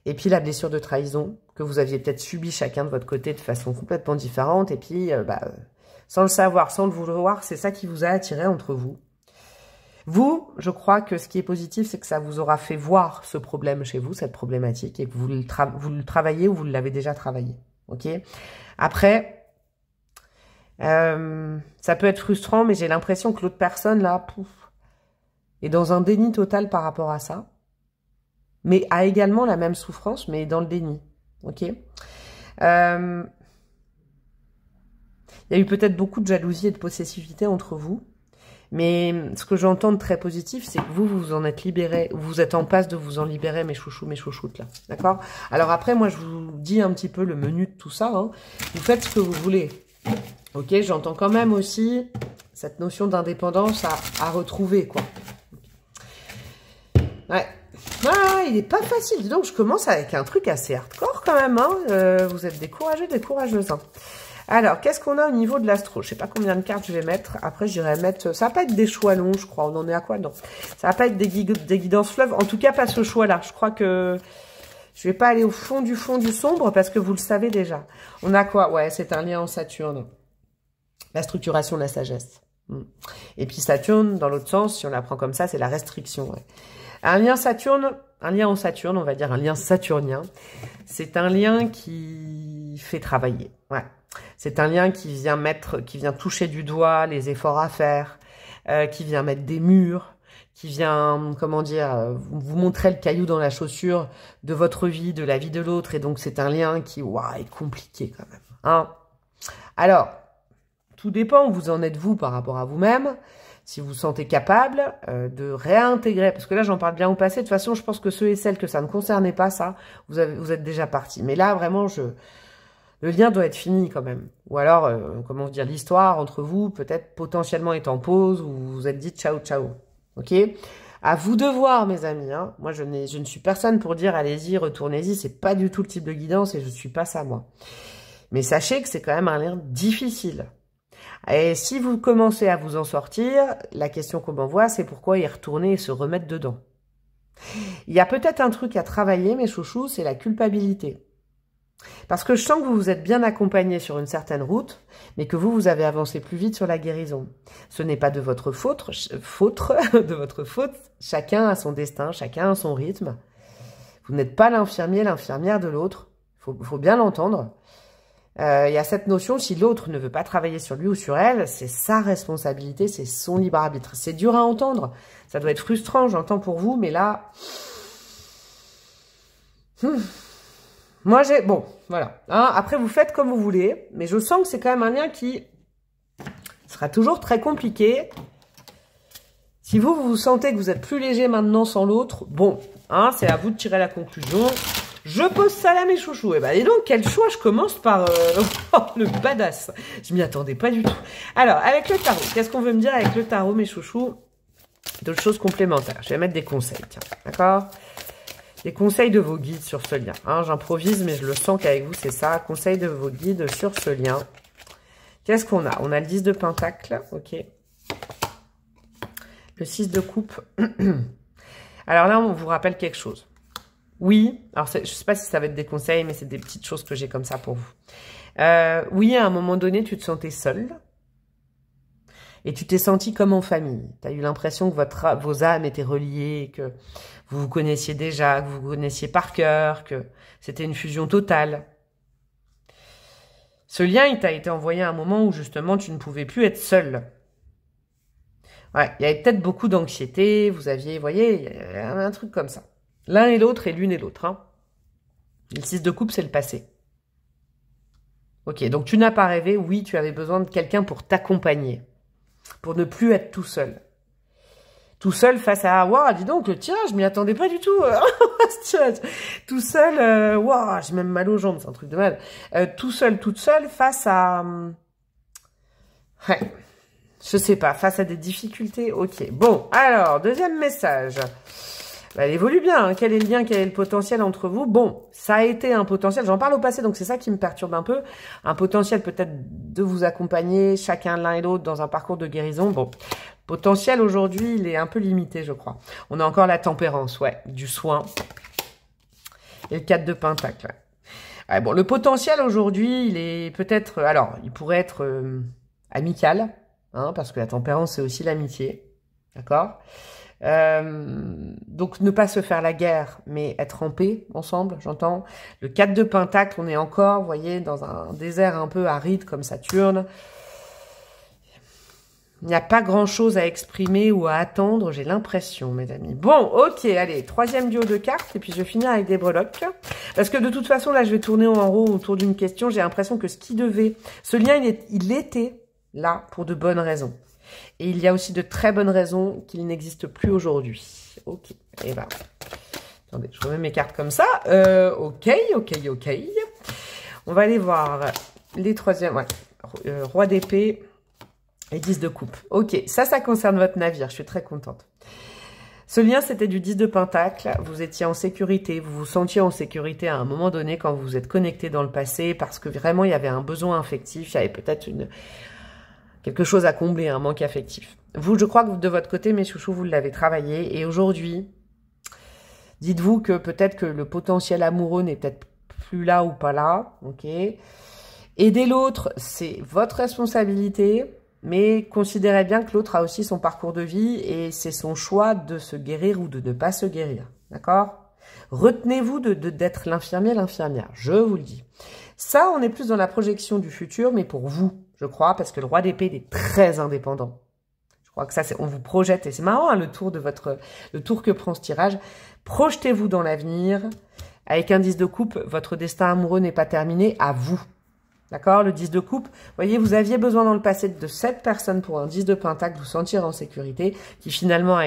et puis la blessure de trahison que vous aviez peut-être subi chacun de votre côté de façon complètement différente, et puis sans le savoir, sans le vouloir, c'est ça qui vous a attiré entre vous. Vous, je crois que ce qui est positif, c'est que ça vous aura fait voir ce problème chez vous, cette problématique, et que vous le travaillez ou vous l'avez déjà travaillé. Ok. Après, ça peut être frustrant, mais j'ai l'impression que l'autre personne, là, pouf, est dans un déni total par rapport à ça, mais a également la même souffrance, mais est dans le déni. Ok. Il y a eu peut-être beaucoup de jalousie et de possessivité entre vous. Mais ce que j'entends de très positif, c'est que vous vous en êtes libéré, vous êtes en passe de vous en libérer, mes chouchous, mes chouchoutes, là. D'accord? Alors après, moi, je vous dis un petit peu le menu de tout ça. Hein. Vous faites ce que vous voulez. Ok? J'entends quand même aussi cette notion d'indépendance à retrouver, quoi. Ouais. Ah, il est pas facile. Dis donc, je commence avec un truc assez hardcore, quand même. Hein. Vous êtes des courageux, des courageuses. Hein. Alors, qu'est-ce qu'on a au niveau de l'astro? Je sais pas combien de cartes je vais mettre. Après, j'irai mettre... Ça va pas être des choix longs, je crois. On en est à quoi? Non. Ça va pas être des guidances fleuves. En tout cas, pas ce choix-là. Je crois que je vais pas aller au fond du sombre parce que vous le savez déjà. On a quoi? Ouais, c'est un lien en Saturne. La structuration de la sagesse. Et puis Saturne, dans l'autre sens, si on la prend comme ça, c'est la restriction. Ouais. Un lien en Saturne, on va dire un lien saturnien. C'est un lien qui fait travailler. Ouais. C'est un lien qui vient toucher du doigt les efforts à faire, qui vient mettre des murs, qui vient, comment dire, vous montrer le caillou dans la chaussure de votre vie, de la vie de l'autre. Et donc, c'est un lien qui, waouh, est compliqué quand même. Hein. Alors, tout dépend où vous en êtes vous par rapport à vous-même. Si vous vous sentez capable de réintégrer, parce que là, j'en parle bien au passé. De toute façon, je pense que ceux et celles que ça ne concernait pas, ça, vous êtes déjà partis. Mais là, vraiment, le lien doit être fini quand même. Ou alors, comment dire, l'histoire entre vous, peut-être potentiellement est en pause, ou vous vous êtes dit ciao, ciao. Ok? À vous de voir, mes amis. Hein. Moi, je ne suis personne pour dire allez-y, retournez-y. C'est pas du tout le type de guidance et je suis pas ça, moi. Mais sachez que c'est quand même un lien difficile. Et si vous commencez à vous en sortir, la question qu'on m'envoie, c'est pourquoi y retourner et se remettre dedans. Il y a peut-être un truc à travailler, mes chouchous, c'est la culpabilité. Parce que je sens que vous vous êtes bien accompagné sur une certaine route, mais que vous avez avancé plus vite sur la guérison. Ce n'est pas de votre faute, de votre faute. Chacun a son destin, chacun a son rythme. Vous n'êtes pas l'infirmier, l'infirmière de l'autre. Faut bien l'entendre. Il y a cette notion, si l'autre ne veut pas travailler sur lui ou sur elle, c'est sa responsabilité, c'est son libre arbitre. C'est dur à entendre. Ça doit être frustrant, j'entends pour vous, mais là... Moi, bon, voilà. Hein, après, vous faites comme vous voulez, mais je sens que c'est quand même un lien qui sera toujours très compliqué. Si vous vous sentez que vous êtes plus léger maintenant sans l'autre, bon, hein, c'est à vous de tirer la conclusion. Je pose ça là, mes chouchous. Et ben, dis donc, quel choix. Je commence par le badass. Je m'y attendais pas du tout. Alors, avec le tarot, qu'est-ce qu'on veut me dire avec le tarot, mes chouchous? D'autres choses complémentaires. Je vais mettre des conseils, tiens, d'accord? Des conseils de vos guides sur ce lien. Hein, j'improvise, mais je le sens qu'avec vous, c'est ça. Conseils de vos guides sur ce lien. Qu'est-ce qu'on a? On a le 10 de Pentacle. Ok. Le 6 de Coupe. Alors là, on vous rappelle quelque chose. Oui. Alors, je ne sais pas si ça va être des conseils, mais c'est des petites choses que j'ai comme ça pour vous. Oui, à un moment donné, tu te sentais seule. Et tu t'es senti comme en famille. Tu as eu l'impression que vos âmes étaient reliées, que vous vous connaissiez déjà, que vous vous connaissiez par cœur, que c'était une fusion totale. Ce lien, il t'a été envoyé à un moment où justement tu ne pouvais plus être seule. Ouais, il y avait peut-être beaucoup d'anxiété, vous voyez, il y a un truc comme ça. L'un et l'autre et l'une et l'autre. Hein. Le 6 de coupe, c'est le passé. Ok, donc tu n'as pas rêvé, oui, tu avais besoin de quelqu'un pour t'accompagner. Pour ne plus être tout seul. Tout seul face à... Waouh, dis donc, le tirage, je m'y attendais pas du tout. Tout seul, waouh, j'ai même mal aux jambes, c'est un truc de mal. Tout seul, toute seule, face à... Ouais, je sais pas, face à des difficultés, ok. Bon, alors, deuxième message. Bah, elle évolue bien, hein. Quel est le lien, quel est le potentiel entre vous? Bon, ça a été un potentiel, j'en parle au passé, donc c'est ça qui me perturbe un peu. Un potentiel peut-être de vous accompagner, chacun l'un et l'autre, dans un parcours de guérison. Bon, potentiel aujourd'hui, il est un peu limité, je crois. On a encore la tempérance, ouais, du soin. Et le 4 de Pentacle, ouais. Ouais, bon, le potentiel aujourd'hui, il est peut-être... Alors, il pourrait être amical, hein, parce que la tempérance, c'est aussi l'amitié. D'accord? Donc ne pas se faire la guerre, mais être en paix ensemble, j'entends. Le 4 de Pentacle, on est encore, vous voyez, dans un désert un peu aride comme Saturne. Il n'y a pas grand-chose à exprimer ou à attendre, j'ai l'impression, mes amis. Bon, ok, allez, troisième duo de cartes, et puis je vais finir avec des breloques. Parce que de toute façon, là, je vais tourner en rond autour d'une question. J'ai l'impression que ce qui devait... Ce lien, il était là pour de bonnes raisons. Et il y a aussi de très bonnes raisons qu'il n'existe plus aujourd'hui. Ok, et ben... Attendez, je remets mes cartes comme ça. Ok. On va aller voir les troisièmes... Ouais, roi d'épée... Et 10 de coupe. Ok, ça concerne votre navire. Je suis très contente. Ce lien, c'était du 10 de Pentacle. Vous étiez en sécurité. Vous vous sentiez en sécurité à un moment donné quand vous vous êtes connecté dans le passé parce que vraiment, il y avait un besoin affectif. Il y avait peut-être quelque chose à combler, un manque affectif. Vous, je crois que de votre côté, mes chouchous, vous l'avez travaillé. Et aujourd'hui, dites-vous que peut-être que le potentiel amoureux n'est peut-être plus là ou pas là. Ok. Aider l'autre, c'est votre responsabilité. Mais considérez bien que l'autre a aussi son parcours de vie et c'est son choix de se guérir ou de ne pas se guérir. D'accord? Retenez-vous d'être l'infirmier, l'infirmière. Je vous le dis. Ça, on est plus dans la projection du futur, mais pour vous, je crois, parce que le roi d'épée est très indépendant. Je crois que ça, on vous projette. Et c'est marrant, hein, le tour que prend ce tirage. Projetez-vous dans l'avenir. Avec un 10 de coupe, votre destin amoureux n'est pas terminé. À vous. D'accord? Le 10 de coupe, vous voyez, vous aviez besoin dans le passé de cette personne pour un 10 de pentacle, vous sentir en sécurité, qui finalement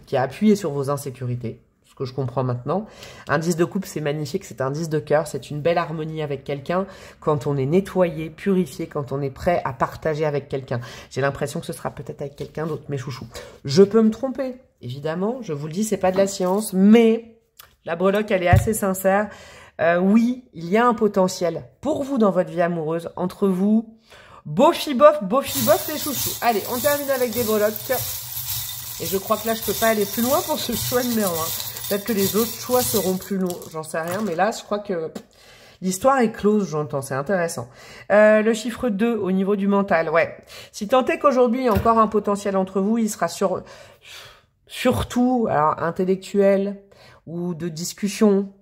qui a appuyé sur vos insécurités, ce que je comprends maintenant. Un 10 de coupe, c'est magnifique, c'est un 10 de cœur, c'est une belle harmonie avec quelqu'un, quand on est nettoyé, purifié, quand on est prêt à partager avec quelqu'un. J'ai l'impression que ce sera peut-être avec quelqu'un d'autre, mes chouchous. Je peux me tromper, évidemment, je vous le dis, c'est pas de la science, mais la breloque, elle est assez sincère. Oui, il y a un potentiel pour vous dans votre vie amoureuse, entre vous, bof, les chouchous. Allez, on termine avec des breloques. Et je crois que là, je peux pas aller plus loin pour ce choix numéro 1. Peut-être que les autres choix seront plus longs, j'en sais rien. Mais là, je crois que l'histoire est close, j'entends, c'est intéressant. Le chiffre 2 au niveau du mental, ouais. Si tant est qu'aujourd'hui, il y a encore un potentiel entre vous, il sera surtout alors, intellectuel ou de discussion.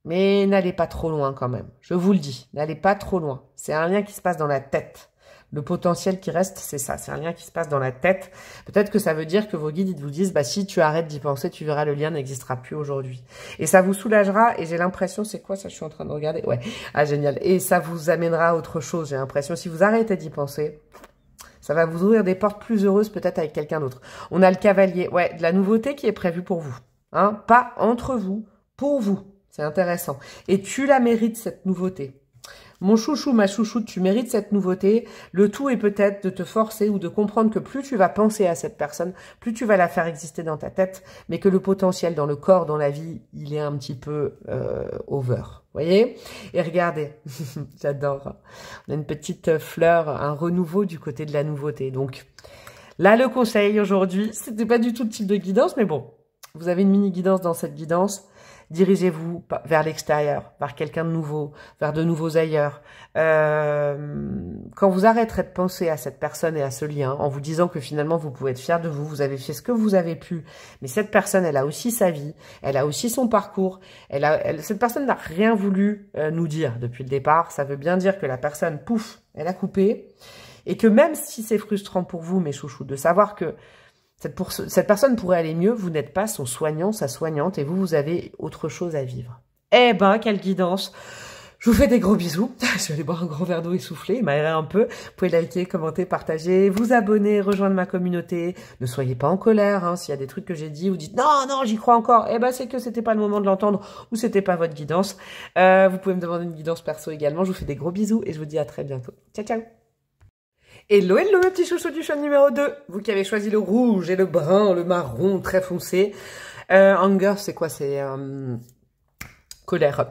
Mais n'allez pas trop loin quand même. Je vous le dis, n'allez pas trop loin. C'est un lien qui se passe dans la tête. Le potentiel qui reste, c'est ça. C'est un lien qui se passe dans la tête. Peut-être que ça veut dire que vos guides ils vous disent, bah si tu arrêtes d'y penser, tu verras, le lien n'existera plus aujourd'hui. Et ça vous soulagera. Et j'ai l'impression, c'est quoi ça? Je suis en train de regarder. Ouais, ah génial. Et ça vous amènera à autre chose. J'ai l'impression, si vous arrêtez d'y penser, ça va vous ouvrir des portes plus heureuses peut-être avec quelqu'un d'autre. On a le cavalier. Ouais, de la nouveauté qui est prévue pour vous. Hein, pas entre vous, pour vous. C'est intéressant. Et tu la mérites, cette nouveauté. Mon chouchou, ma chouchoute, tu mérites cette nouveauté. Le tout est peut-être de te forcer ou de comprendre que plus tu vas penser à cette personne, plus tu vas la faire exister dans ta tête, mais que le potentiel dans le corps, dans la vie, il est un petit peu over. Voyez? Et regardez, j'adore. On a une petite fleur, un renouveau du côté de la nouveauté. Donc là, le conseil aujourd'hui, c'était pas du tout le type de guidance, mais bon, vous avez une mini guidance dans cette guidance. Dirigez-vous vers l'extérieur, vers quelqu'un de nouveau, vers de nouveaux ailleurs. Quand vous arrêterez de penser à cette personne et à ce lien, en vous disant que finalement vous pouvez être fier de vous, vous avez fait ce que vous avez pu, mais cette personne, elle a aussi sa vie, elle a aussi son parcours, cette personne n'a rien voulu nous dire depuis le départ. Ça veut bien dire que la personne, pouf, elle a coupé, et que même si c'est frustrant pour vous, mes chouchous, de savoir que cette personne pourrait aller mieux, vous n'êtes pas son soignant, sa soignante, et vous avez autre chose à vivre. Eh ben, quelle guidance! Je vous fais des gros bisous. Je vais aller boire un grand verre d'eau essoufflé, m'aérer un peu. Vous pouvez liker, commenter, partager, vous abonner, rejoindre ma communauté. Ne soyez pas en colère, hein, s'il y a des trucs que j'ai dit, vous dites non, j'y crois encore. Eh ben, c'est que c'était pas le moment de l'entendre ou c'était pas votre guidance. Vous pouvez me demander une guidance perso également. Je vous fais des gros bisous et je vous dis à très bientôt. Ciao, ciao! Hello, mes petits chouchous du choix numéro 2. Vous qui avez choisi le rouge et le brun, le marron très foncé. Anger, c'est quoi? C'est colère.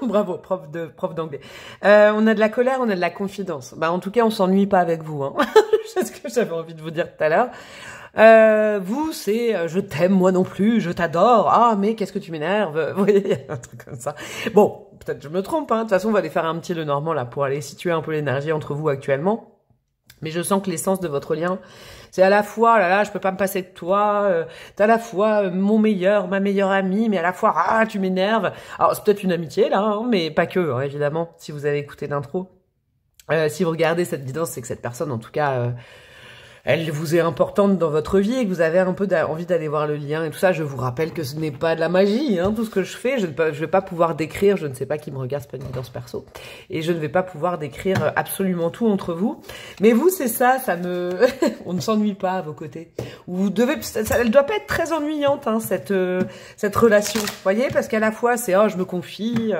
Bravo, prof d'anglais. On a de la colère, on a de la confidence. Bah, en tout cas, on s'ennuie pas avec vous. Hein. C'est ce que j'avais envie de vous dire tout à l'heure. Vous, c'est je t'aime, moi non plus, je t'adore. Ah, mais qu'est-ce que tu m'énerves. Vous voyez, il y a un truc comme ça. Bon, peut-être je me trompe. Hein. De toute façon, on va aller faire un petit le normand là pour aller situer un peu l'énergie entre vous actuellement. Mais je sens que l'essence de votre lien, C'est à la fois, oh là là, je peux pas me passer de toi, t'es à la fois mon meilleur, ma meilleure amie, mais à la fois, ah, tu m'énerves. Alors, c'est peut-être une amitié, là, hein, mais pas que, hein, évidemment, si vous avez écouté l'intro. Si vous regardez cette vidéo, c'est que cette personne, en tout cas, elle vous est importante dans votre vie et que vous avez un peu envie d'aller voir le lien et tout ça. Je vous rappelle que ce n'est pas de la magie, hein, tout ce que je fais. Je vais pas pouvoir décrire, je ne sais pas qui me regarde, c'est pas une guidance perso. Et je ne vais pas pouvoir décrire absolument tout entre vous. Mais vous, c'est ça, on ne s'ennuie pas à vos côtés. Vous devez, elle doit pas être très ennuyante, hein, cette relation. Vous voyez, parce qu'à la fois, c'est, oh, je me confie,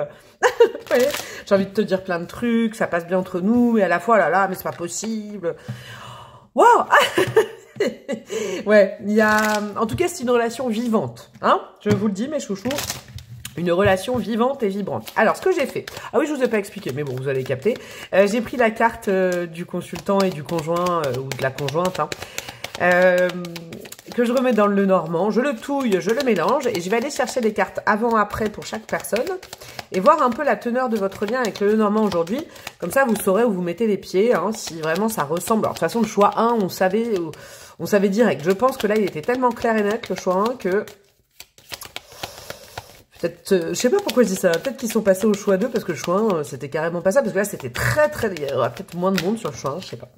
ouais, j'ai envie de te dire plein de trucs, ça passe bien entre nous, mais à la fois, oh là là, mais c'est pas possible. Waouh. Ouais, il y a... En tout cas, c'est une relation vivante. Hein, je vous le dis, mes chouchous. Une relation vivante et vibrante. Alors, ce que j'ai fait... Ah oui, je vous ai pas expliqué, mais bon, vous allez capter. J'ai pris la carte du consultant et du conjoint, ou de la conjointe, hein, que je remets dans le Lenormand. Je le touille, je le mélange, et je vais aller chercher des cartes avant-après pour chaque personne, et voir un peu la teneur de votre lien avec le Lenormand aujourd'hui. Comme ça, vous saurez où vous mettez les pieds, hein, si vraiment ça ressemble. Alors, de toute façon, le choix 1, on savait direct. Je pense que là, il était tellement clair et net, le choix 1, que... Peut-être, je sais pas pourquoi je dis ça, peut-être qu'ils sont passés au choix 2, parce que le choix 1, c'était carrément pas ça, parce que là, c'était très, il y aura peut-être moins de monde sur le choix 1, je sais pas.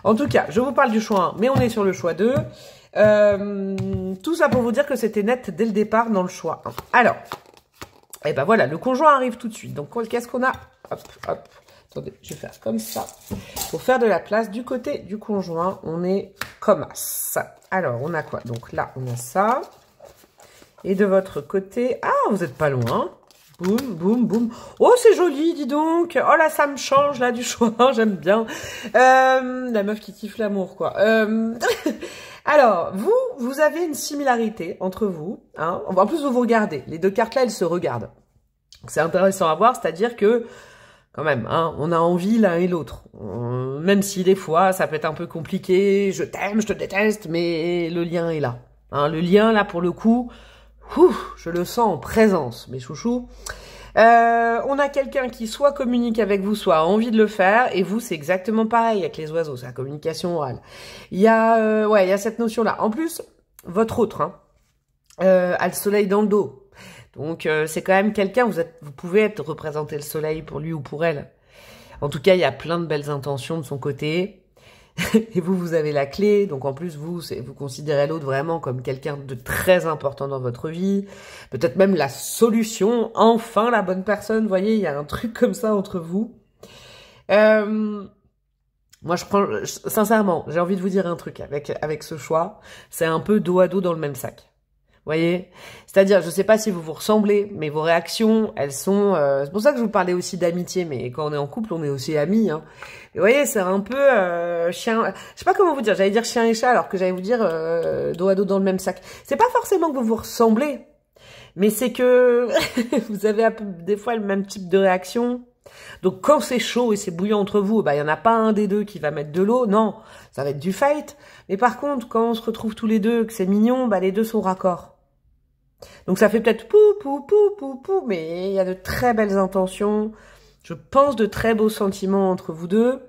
En tout cas, je vous parle du choix 1, mais on est sur le choix 2. Tout ça pour vous dire que c'était net dès le départ dans le choix 1. Alors, et ben voilà, le conjoint arrive tout de suite. Donc, qu'est-ce qu'on a? Hop, hop. Attendez, je vais faire comme ça. Pour faire de la place du côté du conjoint, on est comme ça. Alors, on a quoi? Donc là, on a ça. Et de votre côté... Ah, vous n'êtes pas loin. Boum, boum, boum. Oh, c'est joli, dis donc. Oh là, ça me change, là, du choix. J'aime bien. La meuf qui kiffe l'amour, quoi. Alors, vous avez une similarité entre vous. Hein. En plus, vous regardez. Les deux cartes-là, elles se regardent. C'est intéressant à voir, c'est-à-dire que, quand même, hein, on a envie l'un et l'autre. Même si, des fois, ça peut être un peu compliqué. Je t'aime, je te déteste, mais le lien est là. Hein, le lien, là, pour le coup... je le sens en présence, mes chouchous. On a quelqu'un qui soit communique avec vous, soit a envie de le faire. Et vous, c'est exactement pareil avec les oiseaux, c'est la communication orale. Il y a, il y a cette notion-là. En plus, votre autre, hein, a le soleil dans le dos. Donc, c'est quand même quelqu'un, vous pouvez être représenté le soleil pour lui ou pour elle. En tout cas, il y a plein de belles intentions de son côté. Et vous avez la clé, donc en plus, vous considérez l'autre vraiment comme quelqu'un de très important dans votre vie, peut-être même la solution, enfin la bonne personne, vous voyez, il y a un truc comme ça entre vous. Moi, sincèrement, j'ai envie de vous dire un truc avec ce choix, c'est un peu dos à dos dans le même sac. Vous voyez, c'est-à-dire, je sais pas si vous vous ressemblez, mais vos réactions, elles sont... c'est pour ça que je vous parlais aussi d'amitié, mais quand on est en couple, on est aussi amis. Hein. Et vous voyez, c'est un peu chien... Je sais pas comment vous dire, j'allais dire chien et chat, alors que j'allais vous dire dos à dos dans le même sac. C'est pas forcément que vous vous ressemblez, mais c'est que vous avez des fois le même type de réaction. Donc quand c'est chaud et c'est bouillant entre vous, bah il y en a pas un des deux qui va mettre de l'eau, non, ça va être du fight. Mais par contre, quand on se retrouve tous les deux, que c'est mignon, bah les deux sont raccords. Donc ça fait peut-être pou pou pou pou pou, mais il y a de très belles intentions. Je pense de très beaux sentiments entre vous deux.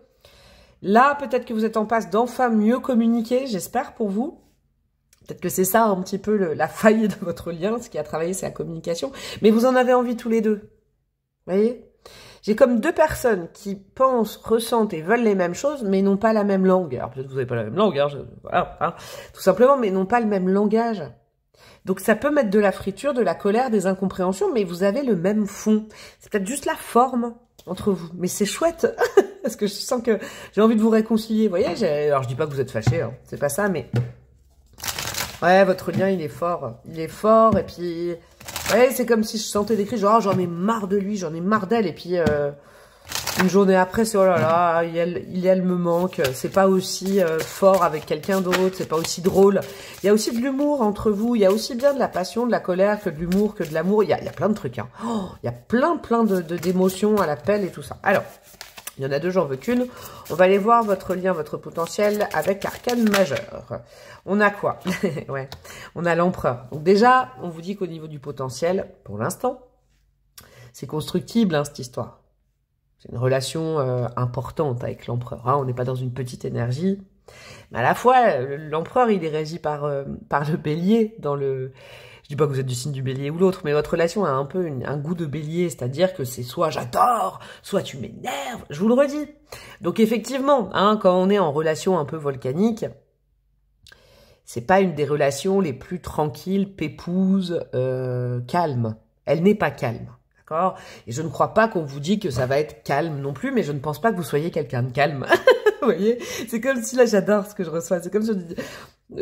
Là, peut-être que vous êtes en passe d'enfin mieux communiquer, j'espère pour vous. Peut-être que c'est ça un petit peu la faille de votre lien, ce qui a travaillé, c'est la communication. Mais vous en avez envie tous les deux. Vous voyez ? J'ai comme deux personnes qui pensent, ressentent et veulent les mêmes choses, mais n'ont pas la même langue. Alors peut-être que vous n'avez pas la même langue, hein, voilà, hein, tout simplement, mais n'ont pas le même langage. Donc ça peut mettre de la friture, de la colère, des incompréhensions, mais vous avez le même fond. C'est peut-être juste la forme entre vous. Mais c'est chouette, parce que je sens que j'ai envie de vous réconcilier. Vous voyez, alors je dis pas que vous êtes fâchés, hein, c'est pas ça, mais... Ouais, votre lien, il est fort. Il est fort, et puis... Ouais, c'est comme si je sentais des cris, genre, oh, j'en ai marre de lui, j'en ai marre d'elle, et puis une journée après, c'est, oh là là, elle me manque, c'est pas aussi fort avec quelqu'un d'autre, c'est pas aussi drôle. Il y a aussi de l'humour entre vous, il y a aussi bien de la passion, de la colère, que de l'humour, que de l'amour, il y a plein de trucs, hein. Oh, il y a plein d'émotions à l'appel et tout ça. Alors, il y en a deux, j'en veux qu'une. On va aller voir votre lien, votre potentiel avec Arcane Majeur. On a quoi? Ouais, on a l'Empereur. Donc déjà, on vous dit qu'au niveau du potentiel, pour l'instant, c'est constructible, hein, cette histoire. C'est une relation importante avec l'Empereur. Hein. On n'est pas dans une petite énergie. Mais à la fois, l'empereur, il est régi par le bélier dans le... Je dis pas que vous êtes du signe du bélier ou l'autre, mais votre relation a un peu un goût de bélier, c'est-à-dire que c'est soit j'adore, soit tu m'énerves, je vous le redis. Donc effectivement, hein, quand on est en relation un peu volcanique, c'est pas une des relations les plus tranquilles, pépouses, calmes. Elle n'est pas calme, d'accord? Et je ne crois pas qu'on vous dit que ça va être calme non plus, mais je ne pense pas que vous soyez quelqu'un de calme. Vous voyez? C'est comme si, là, j'adore ce que je reçois, c'est comme si on dit...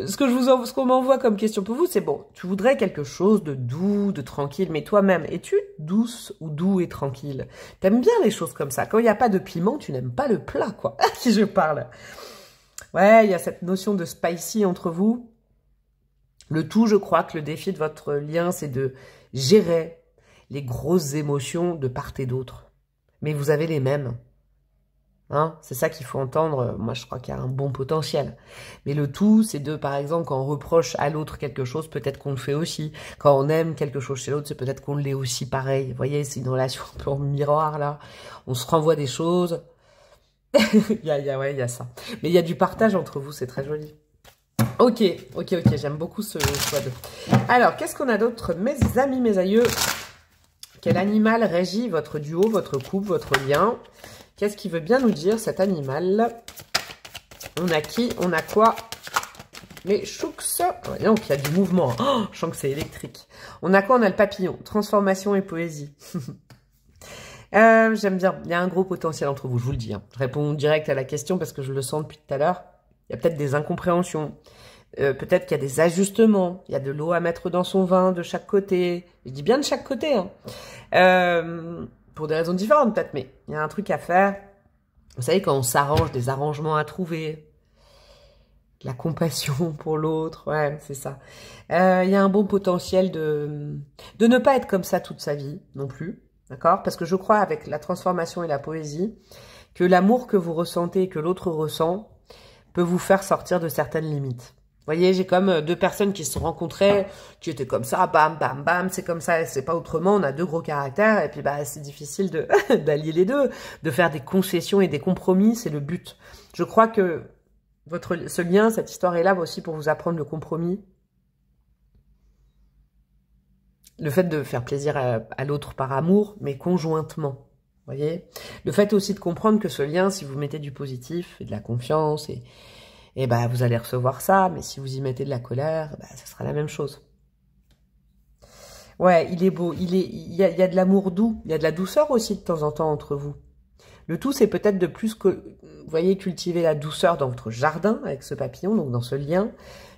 Ce qu'on m'envoie comme question pour vous, c'est bon, tu voudrais quelque chose de doux, de tranquille, mais toi-même, es-tu douce ou doux et tranquille? T'aimes bien les choses comme ça. Quand il n'y a pas de piment, tu n'aimes pas le plat, quoi. À qui je parle? Ouais, il y a cette notion de spicy entre vous. Le tout, je crois que le défi de votre lien, c'est de gérer les grosses émotions de part et d'autre. Mais vous avez les mêmes. Hein, c'est ça qu'il faut entendre. Moi, je crois qu'il y a un bon potentiel. Mais le tout, c'est de, par exemple, quand on reproche à l'autre quelque chose, peut-être qu'on le fait aussi. Quand on aime quelque chose chez l'autre, c'est peut-être qu'on l'est aussi pareil. Vous voyez, c'est une relation un peu en miroir, là. On se renvoie des choses. Ouais, il y a ça. Mais il y a du partage entre vous, c'est très joli. Ok, j'aime beaucoup ce choix de... Alors, qu'est-ce qu'on a d'autre, mes amis, mes aïeux? Quel animal régit votre duo, votre couple, votre lien? Qu'est-ce qu'il veut bien nous dire, cet animal? On a qui? On a quoi? Les chouks. Oh, donc, il y a du mouvement. Oh, je sens que c'est électrique. On a quoi? On a le papillon. Transformation et poésie. J'aime bien. Il y a un gros potentiel entre vous, je vous le dis. Hein. Je réponds direct à la question parce que je le sens depuis tout à l'heure. Il y a peut-être des incompréhensions. Peut-être qu'il y a des ajustements. Il y a de l'eau à mettre dans son vin de chaque côté. Je dis bien de chaque côté. Hein. Pour des raisons différentes peut-être, mais il y a un truc à faire. Vous savez, quand on s'arrange, des arrangements à trouver, la compassion pour l'autre, ouais, c'est ça. Il y a un bon potentiel de ne pas être comme ça toute sa vie non plus, d'accord? Parce que je crois avec la transformation et la poésie, que l'amour que vous ressentez et que l'autre ressent peut vous faire sortir de certaines limites. Vous voyez, j'ai comme deux personnes qui se sont rencontrées, qui étaient comme ça, bam, bam, bam, c'est comme ça, c'est pas autrement, on a deux gros caractères, et puis bah c'est difficile de d'allier les deux, de faire des concessions et des compromis, c'est le but. Je crois que ce lien, cette histoire est là aussi pour vous apprendre le compromis. Le fait de faire plaisir à l'autre par amour, mais conjointement. Vous voyez? Le fait aussi de comprendre que ce lien, si vous mettez du positif et de la confiance et bah, vous allez recevoir ça, mais si vous y mettez de la colère, bah, ça sera la même chose. Ouais, il est beau, il y a de l'amour doux, il y a de la douceur aussi de temps en temps entre vous. Le tout, c'est peut-être de plus que, vous voyez, cultiver la douceur dans votre jardin avec ce papillon, donc dans ce lien,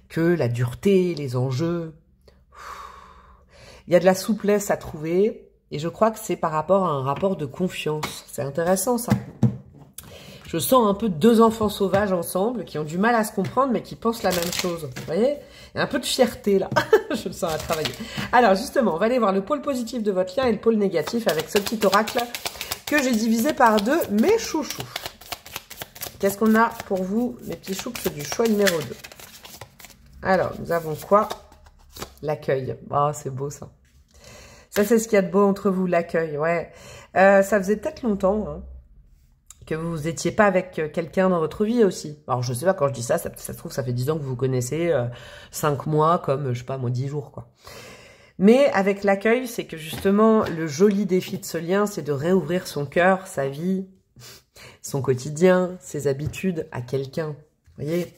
que la dureté, les enjeux. Il y a de la souplesse à trouver, et je crois que c'est par rapport à un rapport de confiance. C'est intéressant, ça. Je sens un peu deux enfants sauvages ensemble qui ont du mal à se comprendre mais qui pensent la même chose. Vous voyez? Il y a un peu de fierté là. Je le sens à travailler. Alors justement, on va aller voir le pôle positif de votre lien et le pôle négatif avec ce petit oracle que j'ai divisé par deux, mes chouchous. Qu'est-ce qu'on a pour vous, mes petits choux? C'est du choix numéro 2. Alors, nous avons quoi? L'accueil. Oh, c'est beau ça. Ça, c'est ce qu'il y a de beau entre vous, l'accueil. Ouais. Ça faisait peut-être longtemps, hein, que vous n'étiez pas avec quelqu'un dans votre vie aussi. Alors, je sais pas, quand je dis ça, ça se trouve, ça fait 10 ans que vous vous connaissez, 5 mois, comme, je sais pas, moi, 10 jours, quoi. Mais avec l'accueil, c'est que justement, le joli défi de ce lien, c'est de réouvrir son cœur, sa vie, son quotidien, ses habitudes à quelqu'un. Vous voyez?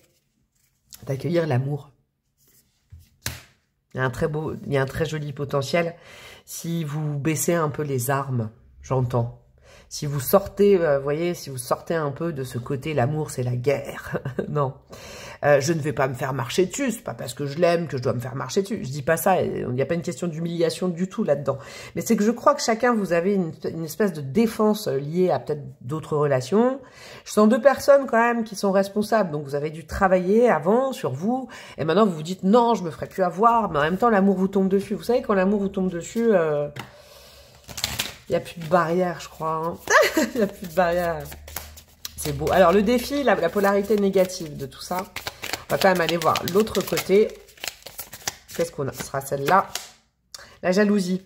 D'accueillir l'amour. Il y a un très joli potentiel. Si vous baissez un peu les armes, j'entends. Si vous sortez, voyez, si vous sortez un peu de ce côté, l'amour, c'est la guerre. Non. Je ne vais pas me faire marcher dessus. C'est pas parce que je l'aime que je dois me faire marcher dessus. Je dis pas ça. Il n'y a pas une question d'humiliation du tout là-dedans. Mais c'est que je crois que chacun, vous avez une espèce de défense liée à peut-être d'autres relations. Je sens deux personnes quand même qui sont responsables. Donc vous avez dû travailler avant sur vous. Et maintenant, vous vous dites non, je me ferai plus avoir. Mais en même temps, l'amour vous tombe dessus. Vous savez, quand l'amour vous tombe dessus... il n'y a plus de barrière, je crois. Hein. Il n'y a plus de barrière. C'est beau. Alors, le défi, la polarité négative de tout ça, on va quand même aller voir l'autre côté. Qu'est-ce qu'on a? Ce sera celle-là. La jalousie.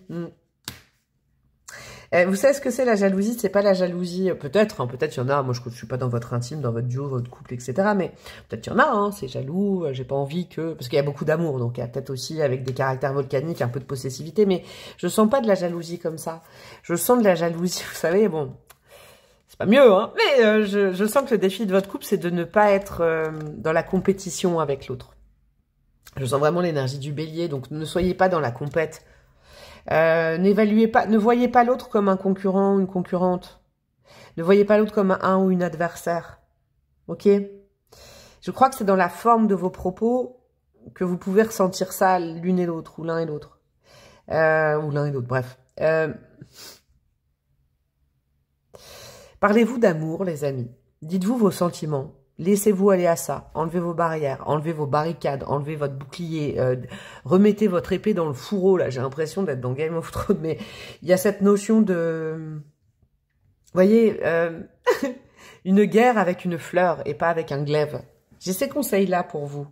Vous savez ce que c'est la jalousie? C'est pas la jalousie, peut-être, hein, peut-être il y en a, moi je suis pas dans votre intime, dans votre duo, votre couple, etc. Mais peut-être il y en a, hein, c'est jaloux, j'ai pas envie que... Parce qu'il y a beaucoup d'amour, donc il y a peut-être aussi avec des caractères volcaniques, un peu de possessivité, mais je sens pas de la jalousie comme ça. Je sens de la jalousie, vous savez, bon, c'est pas mieux, hein, mais je sens que le défi de votre couple, c'est de ne pas être dans la compétition avec l'autre. Je sens vraiment l'énergie du bélier, donc ne soyez pas dans la compète. Ne voyez pas l'autre comme un concurrent ou une concurrente. Ne voyez pas l'autre comme un ou une adversaire. Ok? Je crois que c'est dans la forme de vos propos que vous pouvez ressentir ça l'une et l'autre, ou l'un et l'autre. Ou l'un et l'autre, bref. Parlez-vous d'amour, les amis. Dites-vous vos sentiments. Laissez-vous aller à ça. Enlevez vos barrières, enlevez vos barricades, enlevez votre bouclier, remettez votre épée dans le fourreau. Là, j'ai l'impression d'être dans Game of Thrones, mais il y a cette notion de... Vous voyez, une guerre avec une fleur et pas avec un glaive. J'ai ces conseils-là pour vous.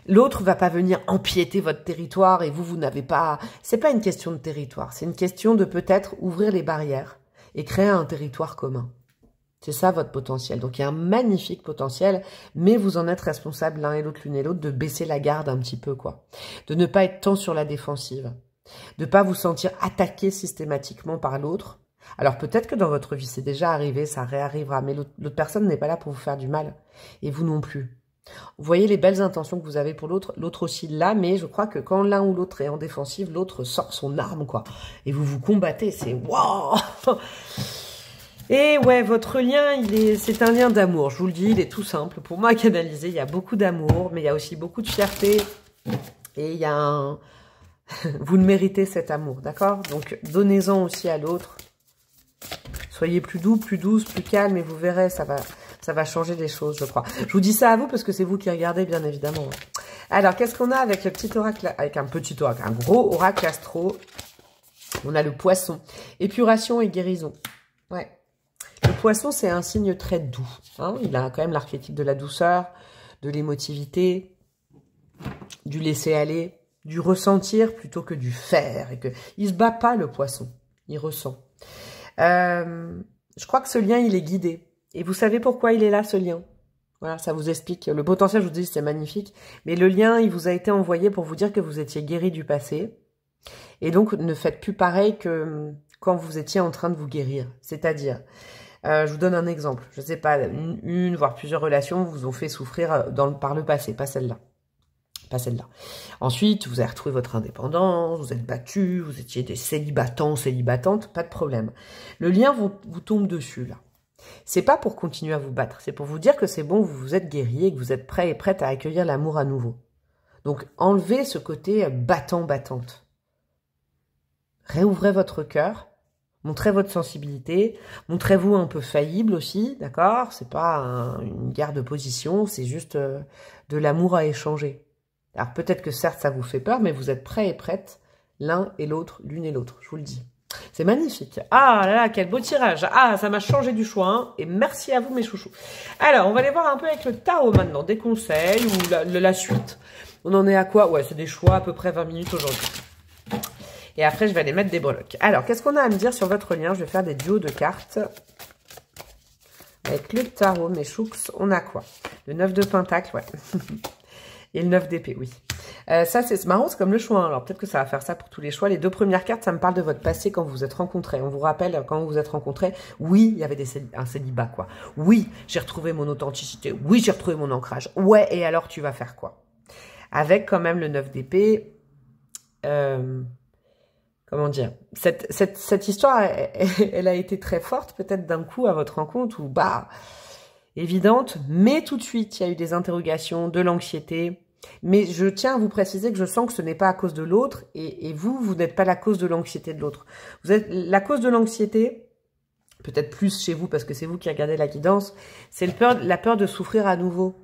L'autre va pas venir empiéter votre territoire et vous n'avez pas... C'est pas une question de territoire, c'est une question de peut-être ouvrir les barrières et créer un territoire commun. C'est ça votre potentiel. Donc il y a un magnifique potentiel, mais vous en êtes responsable l'un et l'autre, l'une et l'autre, de baisser la garde un petit peu, quoi. De ne pas être tant sur la défensive. De pas vous sentir attaqué systématiquement par l'autre. Alors peut-être que dans votre vie c'est déjà arrivé, ça réarrivera, mais l'autre personne n'est pas là pour vous faire du mal. Et vous non plus. Vous voyez les belles intentions que vous avez pour l'autre, l'autre aussi là, mais je crois que quand l'un ou l'autre est en défensive, l'autre sort son arme, quoi. Et vous vous combattez, c'est waouh. Et ouais, votre lien, c'est un lien d'amour. Je vous le dis, il est tout simple. Pour moi, à canaliser, il y a beaucoup d'amour, mais il y a aussi beaucoup de fierté. Et il y a un... Vous le méritez, cet amour, d'accord? Donc, donnez-en aussi à l'autre. Soyez plus doux, plus douce, plus calme, et vous verrez, ça va changer les choses, je crois. Je vous dis ça à vous, parce que c'est vous qui regardez, bien évidemment. Alors, qu'est-ce qu'on a avec le petit oracle, avec un petit oracle, un gros oracle astro? On a le poisson. Épuration et guérison. Ouais. Le poisson, c'est un signe très doux. Hein, il a quand même l'archétype de la douceur, de l'émotivité, du laisser-aller, du ressentir plutôt que du faire. Et que il se bat pas, le poisson. Il ressent. Je crois que ce lien, il est guidé. Et vous savez pourquoi il est là, ce lien? Voilà, ça vous explique. Le potentiel, je vous dis, c'est magnifique. Mais le lien, il vous a été envoyé pour vous dire que vous étiez guéri du passé. Et donc, ne faites plus pareil que quand vous étiez en train de vous guérir. C'est-à-dire... je vous donne un exemple. Je ne sais pas, une voire plusieurs relations vous ont fait souffrir par le passé, pas celle-là. Pas celle-là. Ensuite, vous avez retrouvé votre indépendance, vous êtes battu, vous étiez des célibatants, célibatantes, pas de problème. Le lien vous tombe dessus, là. C'est pas pour continuer à vous battre, c'est pour vous dire que c'est bon, vous vous êtes guéri et que vous êtes prêt et prête à accueillir l'amour à nouveau. Donc, enlevez ce côté battant-battante. Réouvrez votre cœur. Montrez votre sensibilité, montrez-vous un peu faillible aussi, d'accord? C'est pas une guerre de position, c'est juste de l'amour à échanger. Alors peut-être que certes ça vous fait peur, mais vous êtes prêts et prêtes, l'un et l'autre, l'une et l'autre, je vous le dis. C'est magnifique. Ah là là, quel beau tirage. Ah, ça m'a changé du choix, hein, et merci à vous mes chouchous. Alors, on va aller voir un peu avec le tarot maintenant, des conseils ou la suite. On en est à quoi? Ouais, c'est des choix à peu près 20 minutes aujourd'hui. Et après, je vais aller mettre des breloques. Alors, qu'est-ce qu'on a à me dire sur votre lien? Je vais faire des duos de cartes. Avec le tarot, mes chouks, on a quoi? Le 9 de pentacle, ouais. Et le 9 d'épée, oui. Ça, c'est marrant, c'est comme le choix. Hein. Alors, peut-être que ça va faire ça pour tous les choix. Les deux premières cartes, ça me parle de votre passé quand vous vous êtes rencontrés. On vous rappelle, quand vous vous êtes rencontrés, oui, il y avait un célibat, quoi. Oui, j'ai retrouvé mon authenticité. Oui, j'ai retrouvé mon ancrage. Ouais, et alors, tu vas faire quoi? Avec quand même le 9 d'épée... comment dire, cette histoire, elle a été très forte, peut-être d'un coup à votre rencontre, ou bah, évidente, mais tout de suite, il y a eu des interrogations, de l'anxiété. Mais je tiens à vous préciser que je sens que ce n'est pas à cause de l'autre, et vous n'êtes pas la cause de l'anxiété de l'autre. Vous êtes la cause de l'anxiété, peut-être plus chez vous, parce que c'est vous qui regardez la guidance, c'est la peur de souffrir à nouveau.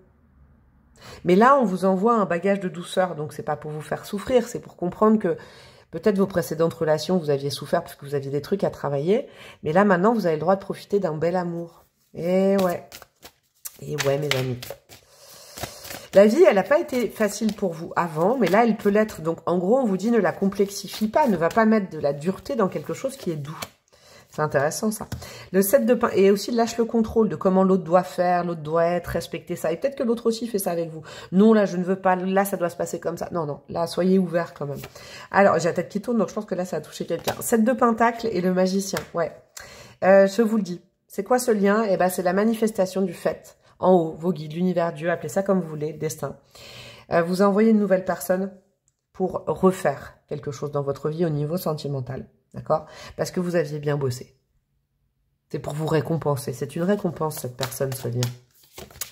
Mais là, on vous envoie un bagage de douceur, donc c'est pas pour vous faire souffrir, c'est pour comprendre que peut-être vos précédentes relations, vous aviez souffert parce que vous aviez des trucs à travailler. Mais là, maintenant, vous avez le droit de profiter d'un bel amour. Et ouais, mes amis. La vie, elle n'a pas été facile pour vous avant, mais là, elle peut l'être. Donc, en gros, on vous dit ne la complexifie pas, ne va pas mettre de la dureté dans quelque chose qui est doux. C'est intéressant, ça. Le 7 de pain, et aussi lâche le contrôle de comment l'autre doit faire, l'autre doit être, respecter ça. Et peut-être que l'autre aussi fait ça avec vous. Non, là, je ne veux pas, là, ça doit se passer comme ça. Non, non, là, soyez ouverts quand même. Alors, j'ai la tête qui tourne, donc je pense que là, ça a touché quelqu'un. 7 de pentacles et le magicien, ouais. Je vous le dis. C'est quoi ce lien? Eh ben, c'est la manifestation du fait. En haut, vos guides, l'univers, Dieu, appelez ça comme vous voulez, destin. Vous envoyez une nouvelle personne pour refaire quelque chose dans votre vie au niveau sentimental. D'accord? Parce que vous aviez bien bossé. C'est pour vous récompenser. C'est une récompense, cette personne, ce lien.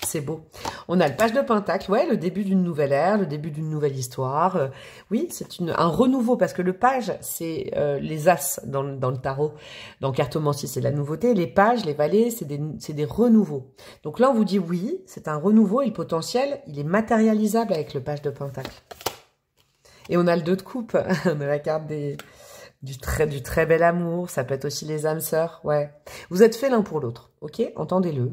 C'est beau. On a le page de Pentacle. Ouais, le début d'une nouvelle ère, le début d'une nouvelle histoire. Oui, c'est un renouveau. Parce que le page, c'est les as dans le tarot. Dans cartomancie, c'est la nouveauté. Les pages, les valets, c'est des renouveaux. Donc là, on vous dit oui, c'est un renouveau. Et le potentiel, il est matérialisable avec le page de Pentacle. Et on a le 2 de coupe. On a la carte du très bel amour, ça peut être aussi les âmes sœurs, ouais. Vous êtes faits l'un pour l'autre, ok? Entendez-le.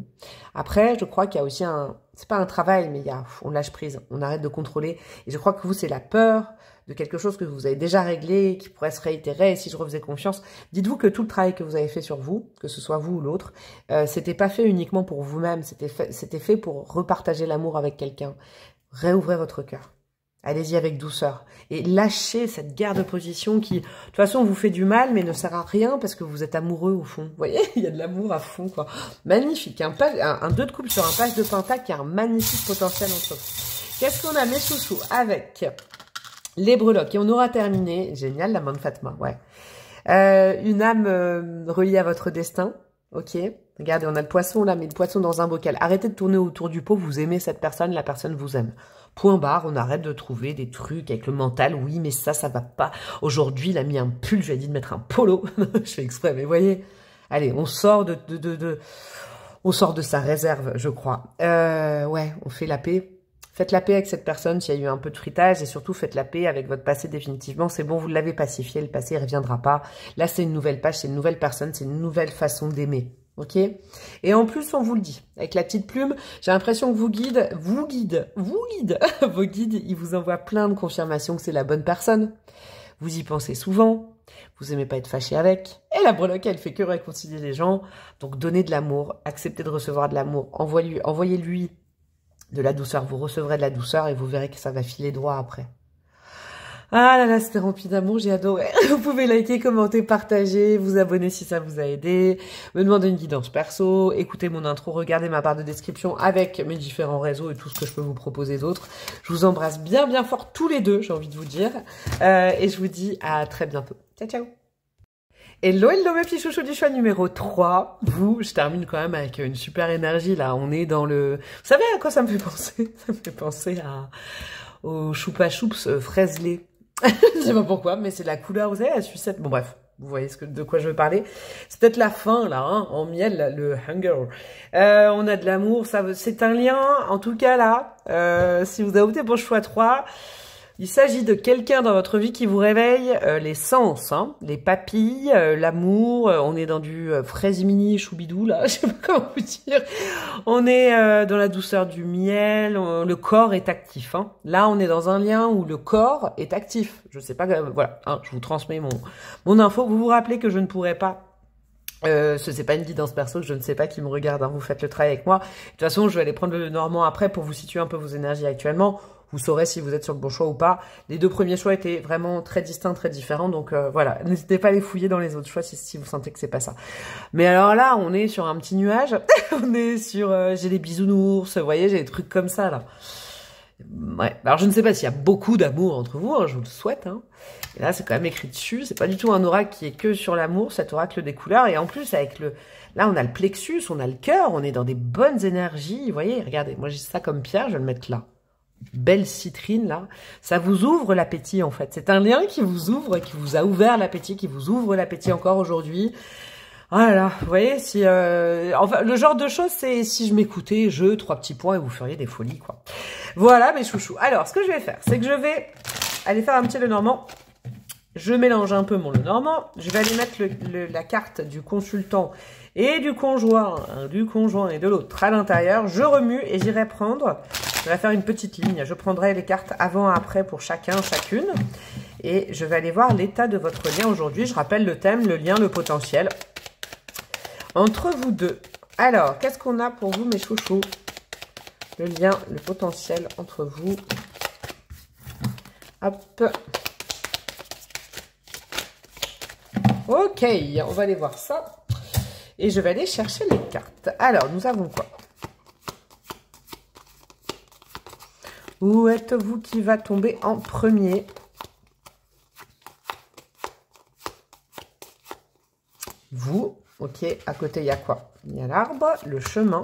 Après, je crois qu'il y a aussi c'est pas un travail, mais on lâche prise, on arrête de contrôler. Et je crois que vous, c'est la peur de quelque chose que vous avez déjà réglé, qui pourrait se réitérer, et si je refaisais confiance, dites-vous que tout le travail que vous avez fait sur vous, que ce soit vous ou l'autre, c'était pas fait uniquement pour vous-même, c'était fait pour repartager l'amour avec quelqu'un. Réouvrez votre cœur. Allez-y avec douceur. Et lâchez cette guerre de position qui, de toute façon, vous fait du mal, mais ne sert à rien parce que vous êtes amoureux au fond. Vous voyez, il y a de l'amour à fond, quoi. Magnifique. Un 2 de coupe sur un page de pentacle qui a un magnifique potentiel entre vous. Qu'est-ce qu'on a, mes chouchous, avec les breloques? Et on aura terminé. Génial, la main de Fatma, ouais. Une âme reliée à votre destin. Ok. Regardez, on a le poisson là, mais le poisson dans un bocal. Arrêtez de tourner autour du pot. Vous aimez cette personne, la personne vous aime. Point barre, on arrête de trouver des trucs avec le mental. Oui, mais ça va pas. Aujourd'hui, il a mis un pull, je lui ai dit de mettre un polo. Je fais exprès, mais voyez. Allez, on sort on sort de sa réserve, je crois. Ouais, on fait la paix. Faites la paix avec cette personne s'il y a eu un peu de fritage et surtout faites la paix avec votre passé définitivement. C'est bon, vous l'avez pacifié, le passé ne reviendra pas. Là, c'est une nouvelle page, c'est une nouvelle personne, c'est une nouvelle façon d'aimer. Ok? Et en plus, on vous le dit, avec la petite plume, j'ai l'impression que vos guides, vos guides, ils vous envoient plein de confirmations que c'est la bonne personne. Vous y pensez souvent, vous aimez pas être fâché avec. Et la breloque, elle fait que réconcilier les gens. Donc, donnez de l'amour, acceptez de recevoir de l'amour, envoyez-lui de la douceur, vous recevrez de la douceur et vous verrez que ça va filer droit après. Ah là là, c'était rempli d'amour, j'ai adoré. Vous pouvez liker, commenter, partager, vous abonner si ça vous a aidé, me demander une guidance perso, écouter mon intro, regarder ma barre de description avec mes différents réseaux et tout ce que je peux vous proposer d'autre. Je vous embrasse bien bien fort tous les deux, j'ai envie de vous dire. Et je vous dis à très bientôt. Ciao, ciao. Hello, hello mes petits chouchous du choix numéro 3. Je termine quand même avec une super énergie là. On est dans le... Vous savez à quoi ça me fait penser? Ça me fait penser au choupa choups fraise lait. Je sais pas pourquoi, mais c'est la couleur, vous savez, la sucette. Bon bref, vous voyez de quoi je veux parler. C'est peut-être la faim là, hein, en miel, là, le hunger. On a de l'amour, c'est un lien, en tout cas là. Si vous avez opté pour le choix 3... Il s'agit de quelqu'un dans votre vie qui vous réveille les sens, hein, les papilles, l'amour. On est dans du fraise-mini choubidou, là, je sais pas comment vous dire. On est dans la douceur du miel, le corps est actif. Hein. Là, on est dans un lien où le corps est actif. Je sais pas, voilà, hein, je vous transmets mon info. Vous vous rappelez que je ne pourrais pas... ce c'est pas une guidance perso, je ne sais pas qui me regarde, hein, vous faites le travail avec moi. De toute façon, je vais aller prendre le normand après pour vous situer un peu vos énergies actuellement. Vous saurez si vous êtes sur le bon choix ou pas. Les 2 premiers choix étaient vraiment très distincts, très différents. Donc voilà, n'hésitez pas à les fouiller dans les autres choix si vous sentez que c'est pas ça. Mais alors là, on est sur un petit nuage. On est sur... j'ai des bisounours, vous voyez, j'ai des trucs comme ça là. Ouais. Alors je ne sais pas s'il y a beaucoup d'amour entre vous, hein, je vous le souhaite. Hein. Et là, c'est quand même écrit dessus. C'est pas du tout un oracle qui est que sur l'amour, cet oracle des couleurs. Et en plus, avec le... Là, on a le plexus, on a le cœur, on est dans des bonnes énergies. Vous voyez, regardez, moi j'ai ça comme pierre, je vais le mettre là. Belle citrine là, ça vous ouvre l'appétit en fait. C'est un lien qui vous ouvre, qui vous a ouvert l'appétit, qui vous ouvre l'appétit encore aujourd'hui. Voilà, vous voyez, si enfin, le genre de choses, c'est si je m'écoutais, 3 petits points et vous feriez des folies quoi. Voilà mes chouchous. Alors, ce que je vais faire, c'est que je vais aller faire un petit Lenormand. Je mélange un peu mon Lenormand. Je vais aller mettre la carte du consultant et du conjoint et de l'autre à l'intérieur. Je remue et j'irai prendre Je vais faire une petite ligne. Je prendrai les cartes avant et après pour chacun, chacune. Et je vais aller voir l'état de votre lien aujourd'hui. Je rappelle le thème, le lien, le potentiel. Entre vous deux. Alors, qu'est-ce qu'on a pour vous, mes chouchous? Le lien, le potentiel entre vous. Hop. Ok, on va aller voir ça. Et je vais aller chercher les cartes. Alors, nous avons quoi? Où êtes-vous qui va tomber en premier? Vous, ok. À côté, il y a quoi? Il y a l'arbre, le chemin.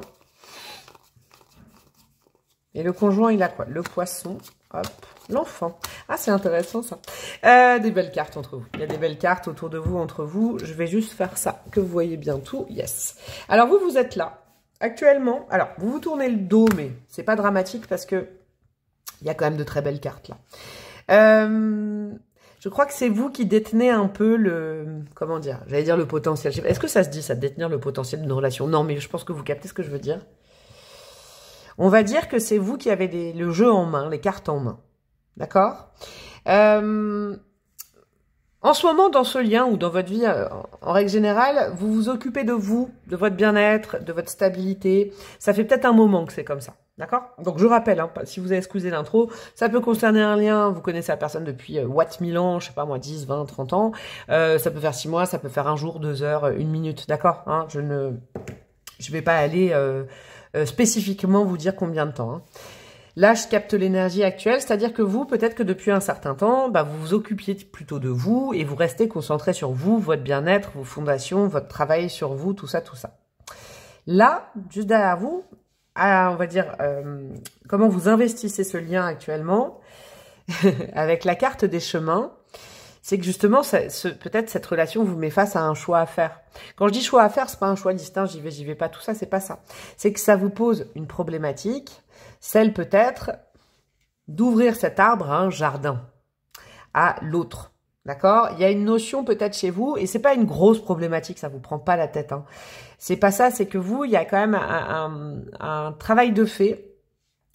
Et le conjoint, il a quoi? Le poisson, hop, l'enfant. Ah, c'est intéressant ça. Des belles cartes entre vous. Il y a des belles cartes autour de vous, entre vous. Je vais juste faire ça, que vous voyez bien tout. Yes. Alors, vous, vous êtes là. Actuellement, alors, vous vous tournez le dos, mais c'est pas dramatique parce que il y a quand même de très belles cartes là. Je crois que c'est vous qui détenez un peu le... Comment dire? J'allais dire le potentiel. Est-ce que ça se dit, ça, de détenir le potentiel d'une relation? Non, mais je pense que vous captez ce que je veux dire. On va dire que c'est vous qui avez le jeu en main, les cartes en main. D'accord? En ce moment, dans ce lien ou dans votre vie, en règle générale, vous vous occupez de vous, de votre bien-être, de votre stabilité. Ça fait peut-être un moment que c'est comme ça. D'accord? Donc, je rappelle, hein, si vous avez excusé l'intro, ça peut concerner un lien, vous connaissez la personne depuis Watt 1000 ans, je sais pas moi, 10, 20, 30 ans. Ça peut faire 6 mois, ça peut faire un jour, 2 heures, 1 minute. D'accord? Hein, je vais pas aller spécifiquement vous dire combien de temps. Hein. Là, je capte l'énergie actuelle, c'est-à-dire que vous, peut-être que depuis un certain temps, bah, vous vous occupiez plutôt de vous et vous restez concentré sur vous, votre bien-être, vos fondations, votre travail sur vous, tout ça, tout ça. Là, juste derrière vous, on va dire comment vous investissez ce lien actuellement avec la carte des chemins, c'est que justement, peut-être cette relation vous met face à un choix à faire. Quand je dis choix à faire, c'est pas un choix distinct, j'y vais pas, tout ça, c'est pas ça. C'est que ça vous pose une problématique, celle peut-être d'ouvrir cet arbre à un jardin, à l'autre. D'accord? Il y a une notion peut-être chez vous, et c'est pas une grosse problématique, ça vous prend pas la tête. Hein. C'est pas ça, c'est que vous, il y a quand même un travail de fait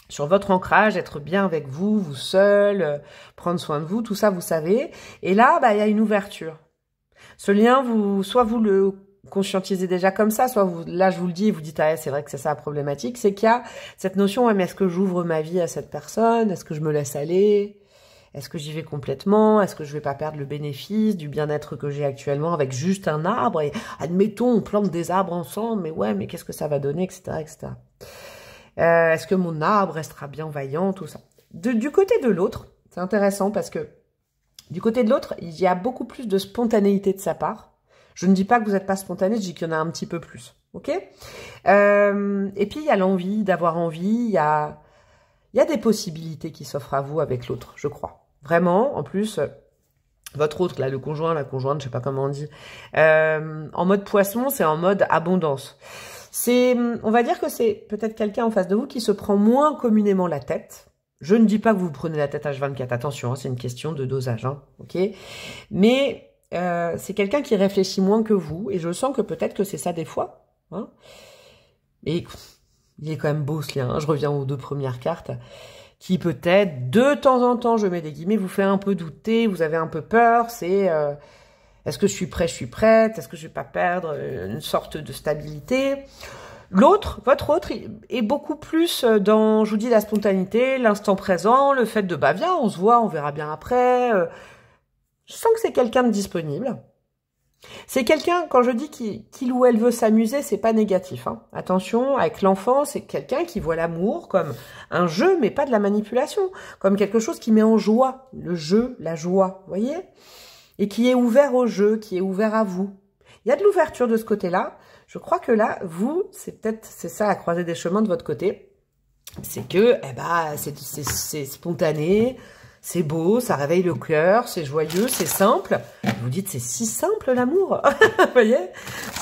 sur votre ancrage, être bien avec vous, vous seul, prendre soin de vous, tout ça, vous savez. Et là, bah, il y a une ouverture. Ce lien, soit vous le conscientisez déjà comme ça, soit vous, là, je vous le dis, et vous dites, ah, c'est vrai que c'est ça la problématique, c'est qu'il y a cette notion, ouais, mais est-ce que j'ouvre ma vie à cette personne? Est-ce que je me laisse aller? Est-ce que j'y vais complètement? Est-ce que je vais pas perdre le bénéfice du bien-être que j'ai actuellement avec juste un arbre? Et admettons, on plante des arbres ensemble, mais ouais, mais qu'est-ce que ça va donner, etc., etc. Est-ce que mon arbre restera bienveillant, tout ça. Du côté de l'autre, c'est intéressant parce que du côté de l'autre, il y a beaucoup plus de spontanéité de sa part. Je ne dis pas que vous n'êtes pas spontané, je dis qu'il y en a un petit peu plus. Ok? Et puis, il y a l'envie d'avoir envie, il y a des possibilités qui s'offrent à vous avec l'autre, je crois. Vraiment, en plus, votre autre, là, le conjoint, la conjointe, je sais pas comment on dit, en mode poisson, c'est en mode abondance. On va dire que c'est peut-être quelqu'un en face de vous qui se prend moins communément la tête. Je ne dis pas que vous prenez la tête H24, attention, hein, c'est une question de dosage, hein, ok? Mais c'est quelqu'un qui réfléchit moins que vous, et je sens que peut-être que c'est ça des fois. Hein. Et il est quand même beau ce lien, hein, je reviens aux 2 premières cartes, qui peut-être, de temps en temps, je mets des guillemets, vous fait un peu douter, vous avez un peu peur, c'est... Est-ce que je suis prêt, je suis prête? Est-ce que je vais pas perdre une sorte de stabilité? L'autre, votre autre, est beaucoup plus dans, je vous dis, la spontanéité, l'instant présent, le fait de, bah viens, on se voit, on verra bien après. Je sens que c'est quelqu'un de disponible. C'est quelqu'un, quand je dis qu'il ou elle veut s'amuser, c'est pas négatif. Hein. Attention, avec l'enfant, c'est quelqu'un qui voit l'amour comme un jeu, mais pas de la manipulation. Comme quelque chose qui met en joie. Le jeu, la joie, vous voyez? Et qui est ouvert au jeu, qui est ouvert à vous. Il y a de l'ouverture de ce côté-là. Je crois que là, vous, c'est ça la croisée des chemins de votre côté. C'est que, eh ben, c'est spontané, c'est beau, ça réveille le cœur, c'est joyeux, c'est simple. Vous dites, c'est si simple l'amour. Vous voyez?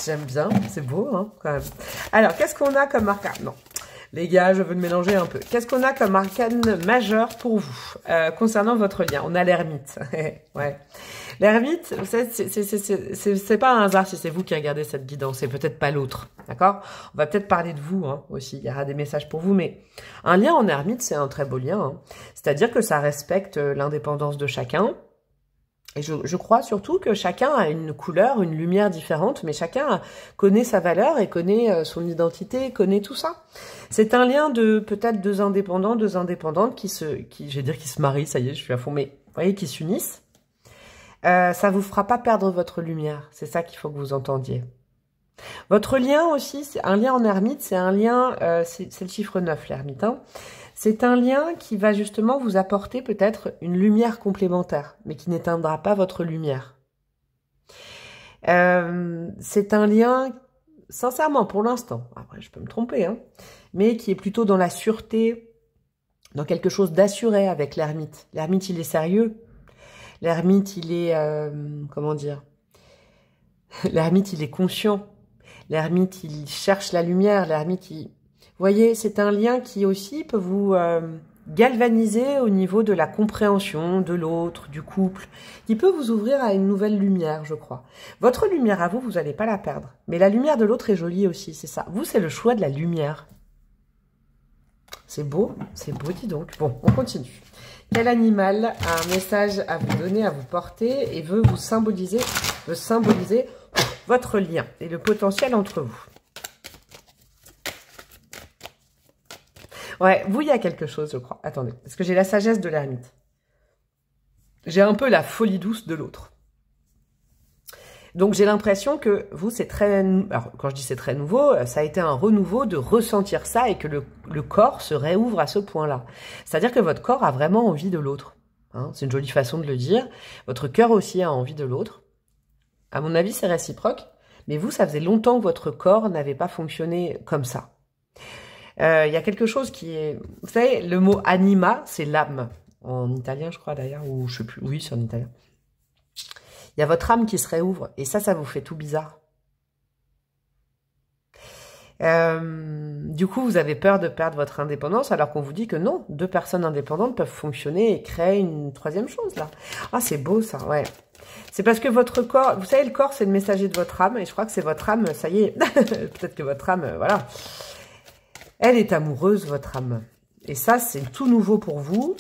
J'aime bien, c'est beau, hein, quand même. Alors, qu'est-ce qu'on a comme marqueur? Non. Les gars, je veux le mélanger un peu. Qu'est-ce qu'on a comme arcane majeur pour vous concernant votre lien? On a l'ermite. Ouais. L'ermite, c'est pas un hasard si c'est vous qui regardez cette guidance, c'est peut-être pas l'autre, d'accord? On va peut-être parler de vous hein, aussi, il y aura des messages pour vous, mais un lien en ermite, c'est un très beau lien. Hein. C'est-à-dire que ça respecte l'indépendance de chacun. Et je crois surtout que chacun a une couleur, une lumière différente, mais chacun connaît sa valeur et connaît son identité, connaît tout ça. C'est un lien de peut-être deux indépendants, deux indépendantes qui je vais dire qui se marient, ça y est, je suis à fond, mais vous voyez, qui s'unissent. Ça vous fera pas perdre votre lumière. C'est ça qu'il faut que vous entendiez. Votre lien aussi, c'est un lien en ermite, c'est un lien, c'est le chiffre 9, l'ermite. Hein. C'est un lien qui va justement vous apporter peut-être une lumière complémentaire, mais qui n'éteindra pas votre lumière. C'est un lien, sincèrement, pour l'instant, après je peux me tromper, hein, mais qui est plutôt dans la sûreté, dans quelque chose d'assuré avec l'ermite. L'ermite, il est sérieux. L'ermite, il est, comment dire, l'ermite, il est conscient. L'ermite, il cherche la lumière. L'ermite, il... Vous voyez, c'est un lien qui aussi peut vous galvaniser au niveau de la compréhension de l'autre, du couple, qui peut vous ouvrir à une nouvelle lumière, je crois. Votre lumière à vous, vous n'allez pas la perdre. Mais la lumière de l'autre est jolie aussi, c'est ça. Vous, c'est le choix de la lumière. C'est beau, dis donc. Bon, on continue. Quel animal a un message à vous donner, à vous porter et veut symboliser votre lien et le potentiel entre vous? Ouais, vous, il y a quelque chose, je crois. Attendez, parce que j'ai la sagesse de l'ermite. J'ai un peu la folie douce de l'autre. Donc, j'ai l'impression que vous, c'est très... Alors, quand je dis c'est très nouveau, ça a été un renouveau de ressentir ça et que le corps se réouvre à ce point-là. C'est-à-dire que votre corps a vraiment envie de l'autre. Hein, c'est une jolie façon de le dire. Votre cœur aussi a envie de l'autre. À mon avis, c'est réciproque. Mais vous, ça faisait longtemps que votre corps n'avait pas fonctionné comme ça. Il y a quelque chose qui est... Vous savez, le mot anima, c'est l'âme. En italien, je crois d'ailleurs, ou je sais plus. Oui, c'est en italien. Il y a votre âme qui se réouvre. Et ça vous fait tout bizarre. Du coup, vous avez peur de perdre votre indépendance alors qu'on vous dit que non, deux personnes indépendantes peuvent fonctionner et créer une troisième chose, là. Ah, c'est beau, ça, ouais. C'est parce que votre corps... Vous savez, le corps, c'est le messager de votre âme. Et je crois que c'est votre âme, ça y est. Peut-être que votre âme, voilà. Elle est amoureuse, votre âme. Et ça, c'est tout nouveau pour vous.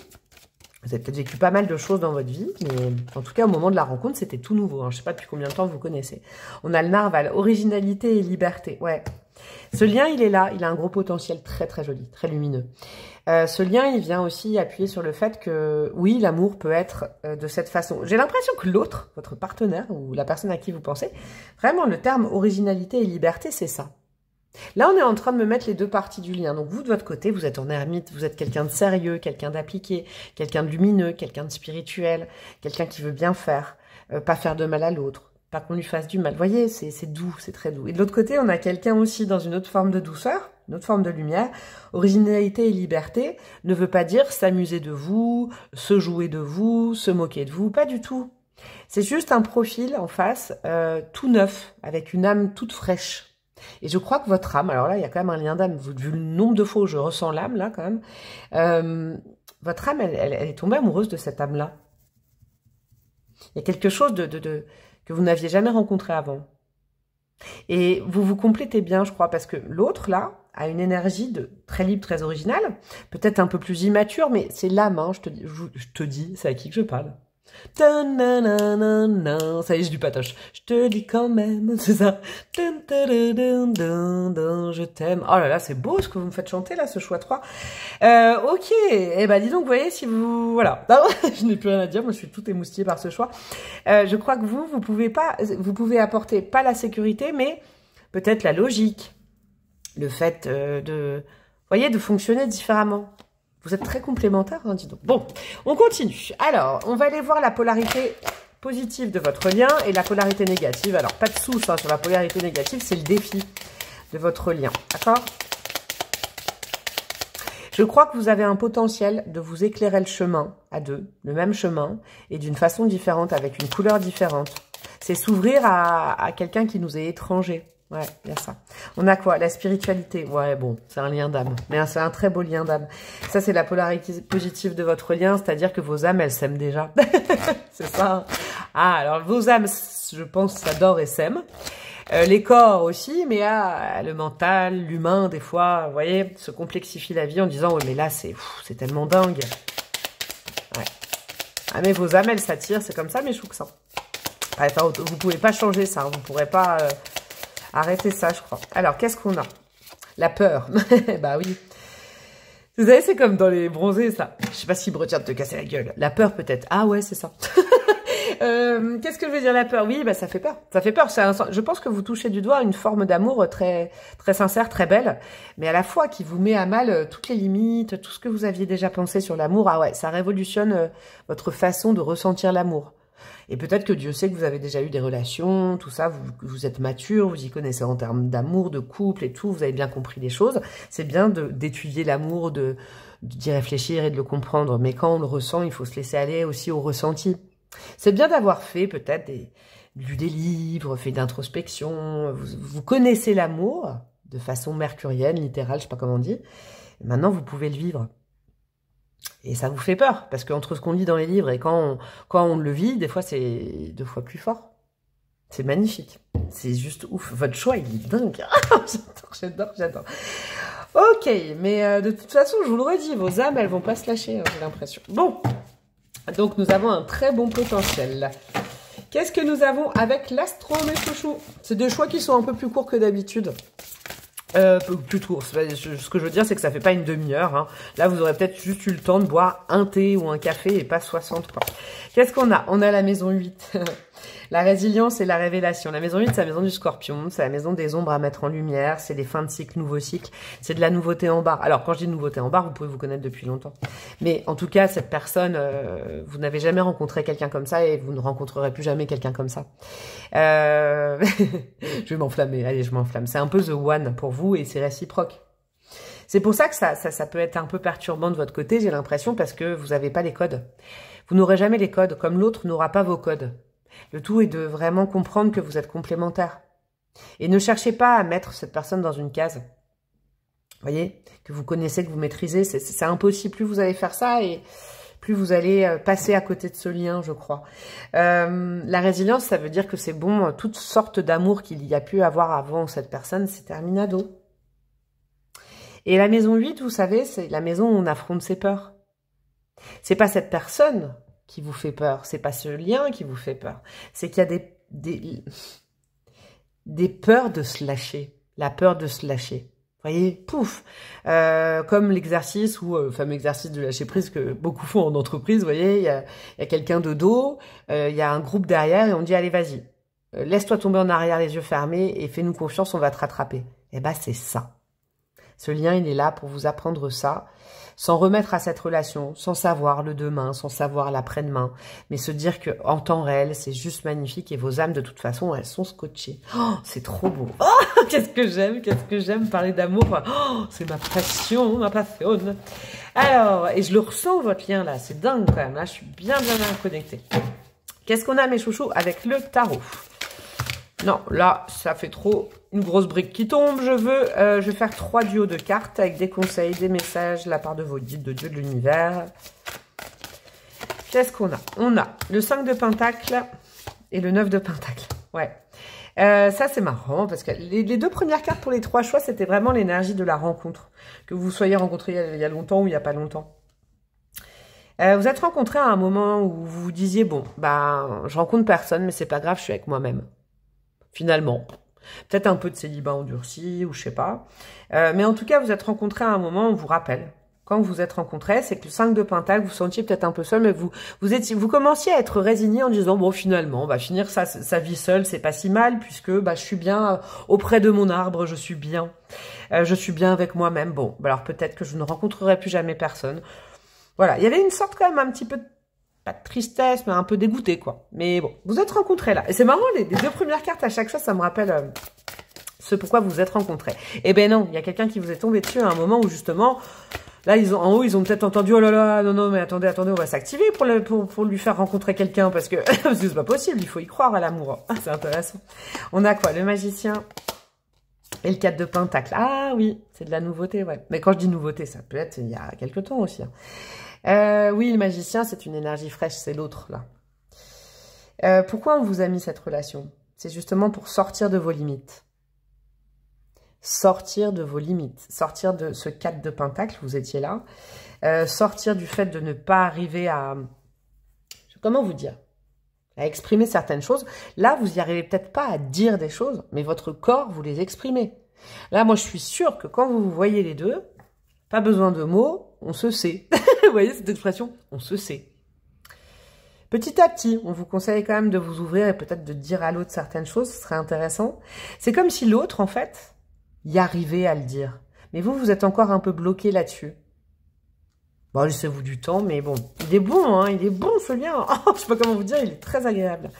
Vous avez peut-être vécu pas mal de choses dans votre vie, mais en tout cas, au moment de la rencontre, c'était tout nouveau. Hein. Je ne sais pas depuis combien de temps vous connaissez. On a le narval, originalité et liberté. Ouais. Ce lien, il est là. Il a un gros potentiel très, très joli, très lumineux. Ce lien, il vient aussi appuyer sur le fait que, oui, l'amour peut être de cette façon. J'ai l'impression que l'autre, votre partenaire ou la personne à qui vous pensez, vraiment, le terme originalité et liberté, c'est ça. Là, on est en train de me mettre les deux parties du lien. Donc, vous, de votre côté, vous êtes en ermite, vous êtes quelqu'un de sérieux, quelqu'un d'appliqué, quelqu'un de lumineux, quelqu'un de spirituel, quelqu'un qui veut bien faire, pas faire de mal à l'autre, pas qu'on lui fasse du mal. Vous voyez, c'est doux, c'est très doux. Et de l'autre côté, on a quelqu'un aussi dans une autre forme de douceur, une autre forme de lumière. Originalité et liberté ne veut pas dire s'amuser de vous, se jouer de vous, se moquer de vous, pas du tout. C'est juste un profil en face, tout neuf, avec une âme toute fraîche. Et je crois que votre âme, alors là, il y a quand même un lien d'âme, vu le nombre de fois où je ressens l'âme, là, quand même, votre âme, elle est tombée amoureuse de cette âme-là. Il y a quelque chose que vous n'aviez jamais rencontré avant. Et vous vous complétez bien, je crois, parce que l'autre, là, a une énergie très libre, très originale, peut-être un peu plus immature, mais c'est l'âme, hein, je te dis, c'est à qui que je parle. Ça y est, j'ai du patoche. Je te dis quand même, c'est ça. Je t'aime. Oh là là, c'est beau ce que vous me faites chanter là, ce choix 3. Ok, eh ben dis donc, vous voyez, si vous... Voilà, je n'ai plus rien à dire, moi je suis tout émoustillée par ce choix. Je crois que vous pouvez apporter pas la sécurité, mais peut-être la logique. Le fait vous voyez, de fonctionner différemment. Vous êtes très complémentaires, hein, dis donc. Bon, on continue. Alors, on va aller voir la polarité positive de votre lien et la polarité négative. Alors, pas de souce hein, sur la polarité négative, c'est le défi de votre lien. D'accord? Je crois que vous avez un potentiel de vous éclairer le chemin à deux, le même chemin, et d'une façon différente, avec une couleur différente. C'est s'ouvrir à quelqu'un qui nous est étranger. Ouais, il y a ça. On a quoi? La spiritualité. Ouais, bon, c'est un lien d'âme. Mais c'est un très beau lien d'âme. Ça, c'est la polarité positive de votre lien, c'est-à-dire que vos âmes, elles s'aiment déjà. C'est ça. Ah, alors vos âmes, je pense, s'adorent et s'aiment. Les corps aussi, mais le mental, l'humain, des fois, vous voyez, se complexifie la vie en disant, ouais, mais là, c'est tellement dingue. Ouais. Ah, mais vos âmes, elles s'attirent, c'est comme ça, mes chouks, ça. Enfin, vous pouvez pas changer ça, vous pourrez pas... arrêtez ça, je crois. Alors, qu'est-ce qu'on a? La peur. Bah oui. Vous savez, c'est comme dans les bronzés, ça. Je sais pas s'il me retient de te casser la gueule. La peur, peut-être. Ah ouais, c'est ça. Qu'est-ce que je veux dire, la peur? Oui, bah ça fait peur. Ça fait peur. Je pense que vous touchez du doigt une forme d'amour très, très sincère, très belle, mais à la fois qui vous met à mal toutes les limites, tout ce que vous aviez déjà pensé sur l'amour. Ah ouais, ça révolutionne votre façon de ressentir l'amour. Et peut-être que Dieu sait que vous avez déjà eu des relations, tout ça, vous êtes mature, vous y connaissez en termes d'amour, de couple et tout, vous avez bien compris les choses. C'est bien d'étudier l'amour, d'y réfléchir et de le comprendre. Mais quand on le ressent, il faut se laisser aller aussi au ressenti. C'est bien d'avoir fait peut-être lu des livres, fait d'introspection. Vous connaissez l'amour de façon mercurienne, littérale, je sais pas comment on dit. Et maintenant, vous pouvez le vivre. Et ça vous fait peur, parce qu'entre ce qu'on lit dans les livres et quand on le vit, des fois, c'est 2 fois plus fort. C'est magnifique. C'est juste ouf. Votre choix, il est dingue. J'adore. Ok, mais de toute façon, je vous le redis, vos âmes, elles vont pas se lâcher, j'ai l'impression. Bon, donc nous avons un très bon potentiel. Qu'est-ce que nous avons avec l'astro, mes chouchous? C'est des choix qui sont un peu plus courts que d'habitude. Plus court. Ce que je veux dire, c'est que ça fait pas une demi-heure. Hein. Là, vous aurez peut-être juste eu le temps de boire un thé ou un café et pas 60, quoi. Qu'est-ce qu'on a? On a la maison 8. La résilience et la révélation. La maison 8, c'est la maison du scorpion. C'est la maison des ombres à mettre en lumière. C'est des fins de cycle, nouveaux cycles. C'est de la nouveauté en barre. Alors, quand je dis nouveauté en barre, vous pouvez vous connaître depuis longtemps. Mais en tout cas, cette personne, vous n'avez jamais rencontré quelqu'un comme ça et vous ne rencontrerez plus jamais quelqu'un comme ça. Je vais m'enflammer. Allez, je m'enflamme. C'est un peu The One pour vous et c'est réciproque. C'est pour ça que ça peut être un peu perturbant de votre côté, j'ai l'impression, parce que vous n'avez pas les codes. Vous n'aurez jamais les codes, comme l'autre n'aura pas vos codes. Le tout est de vraiment comprendre que vous êtes complémentaires. Et ne cherchez pas à mettre cette personne dans une case. Vous voyez, que vous connaissez, que vous maîtrisez, c'est impossible. Plus vous allez faire ça et plus vous allez passer à côté de ce lien, je crois. La résilience, ça veut dire que c'est bon, toutes sortes d'amour qu'il y a pu avoir avant cette personne, c'est terminado. Et la maison 8, vous savez, c'est la maison où on affronte ses peurs. C'est pas cette personne qui vous fait peur, c'est pas ce lien qui vous fait peur. C'est qu'il y a des peurs de se lâcher, la peur de se lâcher. Vous voyez, pouf, comme l'exercice ou le fameux exercice de lâcher prise que beaucoup font en entreprise, vous voyez, il y a quelqu'un de dos, il y a un groupe derrière et on dit allez vas-y, laisse-toi tomber en arrière les yeux fermés et fais-nous confiance, on va te rattraper. Et ben c'est ça. Ce lien, il est là pour vous apprendre ça, sans remettre à cette relation, sans savoir le demain, sans savoir l'après-demain, mais se dire que en temps réel, c'est juste magnifique et vos âmes, de toute façon, elles sont scotchées. Oh, c'est trop beau. Oh, qu'est-ce que j'aime parler d'amour. Oh, c'est ma passion, ma passion. Alors, et je le ressens, votre lien, là. C'est dingue, quand même. Là, je suis bien connectée. Qu'est-ce qu'on a, mes chouchous, avec le tarot? Non, là, ça fait trop une grosse brique qui tombe. Je vais faire 3 duos de cartes avec des conseils, des messages de la part de vos guides, de Dieu, de l'univers. Qu'est-ce qu'on a? On a le 5 de Pentacles et le 9 de Pentacles. Ouais. Ça, c'est marrant parce que les 2 premières cartes pour les 3 choix, c'était vraiment l'énergie de la rencontre. Que vous soyez rencontrés il y a longtemps ou il n'y a pas longtemps. Vous êtes rencontrés à un moment où vous vous disiez, bon, bah, je rencontre personne, mais c'est pas grave, je suis avec moi-même. Finalement, peut-être un peu de célibat endurci ou je sais pas. Mais en tout cas, vous êtes rencontrés à un moment, on vous rappelle. Quand vous êtes rencontrés, c'est que le 5 de Pentacle, vous sentiez peut-être un peu seul, mais vous commenciez à être résigné en disant, bon, finalement, on va finir sa vie seule, c'est pas si mal, puisque bah, je suis bien auprès de mon arbre, je suis bien avec moi-même. Bon, bah, alors peut-être que je ne rencontrerai plus jamais personne. Voilà, il y avait une sorte quand même un petit peu pas de tristesse, mais un peu dégoûté, quoi. Mais bon, vous êtes rencontrés là. Et c'est marrant, les 2 premières cartes à chaque fois, ça me rappelle ce pourquoi vous vous êtes rencontrés. Eh ben non, il y a quelqu'un qui vous est tombé dessus à un moment où justement, là, en haut, ils ont peut-être entendu, oh là là, non, mais attendez, on va s'activer pour lui faire rencontrer quelqu'un, parce que c'est pas possible, il faut y croire à l'amour. Ah, c'est intéressant. On a quoi? Le magicien Et le 4 de Pentacle. Ah oui, c'est de la nouveauté, ouais. Mais quand je dis nouveauté, ça peut être il y a quelques temps aussi. Oui, le magicien, c'est une énergie fraîche, c'est l'autre, là. Pourquoi on vous a mis cette relation? C'est justement pour sortir de vos limites. Sortir de vos limites. Sortir de ce 4 de Pentacle, vous étiez là. Sortir du fait de ne pas arriver à... Comment vous dire? À exprimer certaines choses. Là, vous n'y arrivez peut-être pas à dire des choses, mais votre corps, vous les exprimez. Là, moi, je suis sûre que quand vous voyez les deux, pas besoin de mots, on se sait. Vous voyez cette expression? On se sait. Petit à petit, on vous conseille quand même de vous ouvrir et peut-être de dire à l'autre certaines choses, ce serait intéressant. C'est comme si l'autre, en fait, y arrivait à le dire. Mais vous, vous êtes encore un peu bloqué là-dessus. Bon, laissez-vous du temps, mais bon, il est bon, hein, il est bon ce lien. Oh, je sais pas comment vous dire, il est très agréable.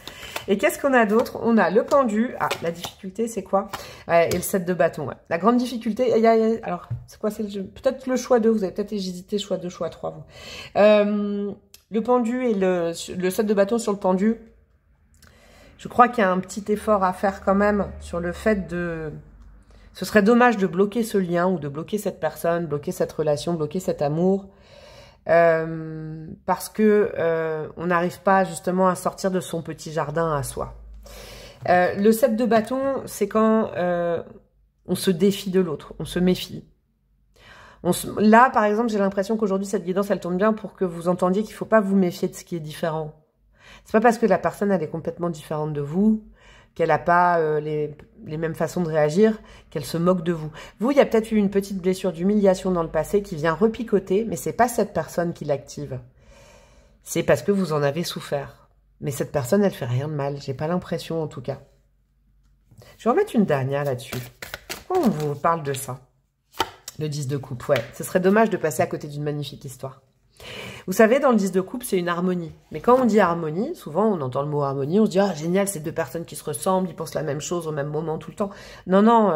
Et qu'est-ce qu'on a d'autre? On a le pendu. Ah, la difficulté, c'est quoi? Et le 7 de bâton, ouais. La grande difficulté, alors, c'est quoi? C'est peut-être le choix 2, vous avez peut-être hésité, choix 2, choix 3, vous. Le pendu et le 7 de bâton sur le pendu, je crois qu'il y a un petit effort à faire quand même sur le fait de... Ce serait dommage de bloquer ce lien ou de bloquer cette personne, bloquer cette relation, bloquer cet amour. Parce que on n'arrive pas justement à sortir de son petit jardin à soi. Le 7 de bâton, c'est quand on se défie de l'autre, on se méfie. Là, par exemple, j'ai l'impression qu'aujourd'hui, cette guidance, elle tombe bien pour que vous entendiez qu'il ne faut pas vous méfier de ce qui est différent. C'est pas parce que la personne, elle est complètement différente de vous, qu'elle n'a pas les mêmes façons de réagir, qu'elle se moque de vous. Vous, il y a peut-être eu une petite blessure d'humiliation dans le passé qui vient repicoter, mais c'est pas cette personne qui l'active. C'est parce que vous en avez souffert. Mais cette personne, elle fait rien de mal. J'ai pas l'impression, en tout cas. Je vais en mettre une dernière là-dessus. Pourquoi on vous parle de ça? Le 10 de coupe, ouais. Ce serait dommage de passer à côté d'une magnifique histoire. Vous savez, dans le 10 de coupe, c'est une harmonie. Mais quand on dit harmonie, souvent on entend le mot harmonie, on se dit « Ah, génial, c'est deux personnes qui se ressemblent, ils pensent la même chose au même moment tout le temps. » Non, non,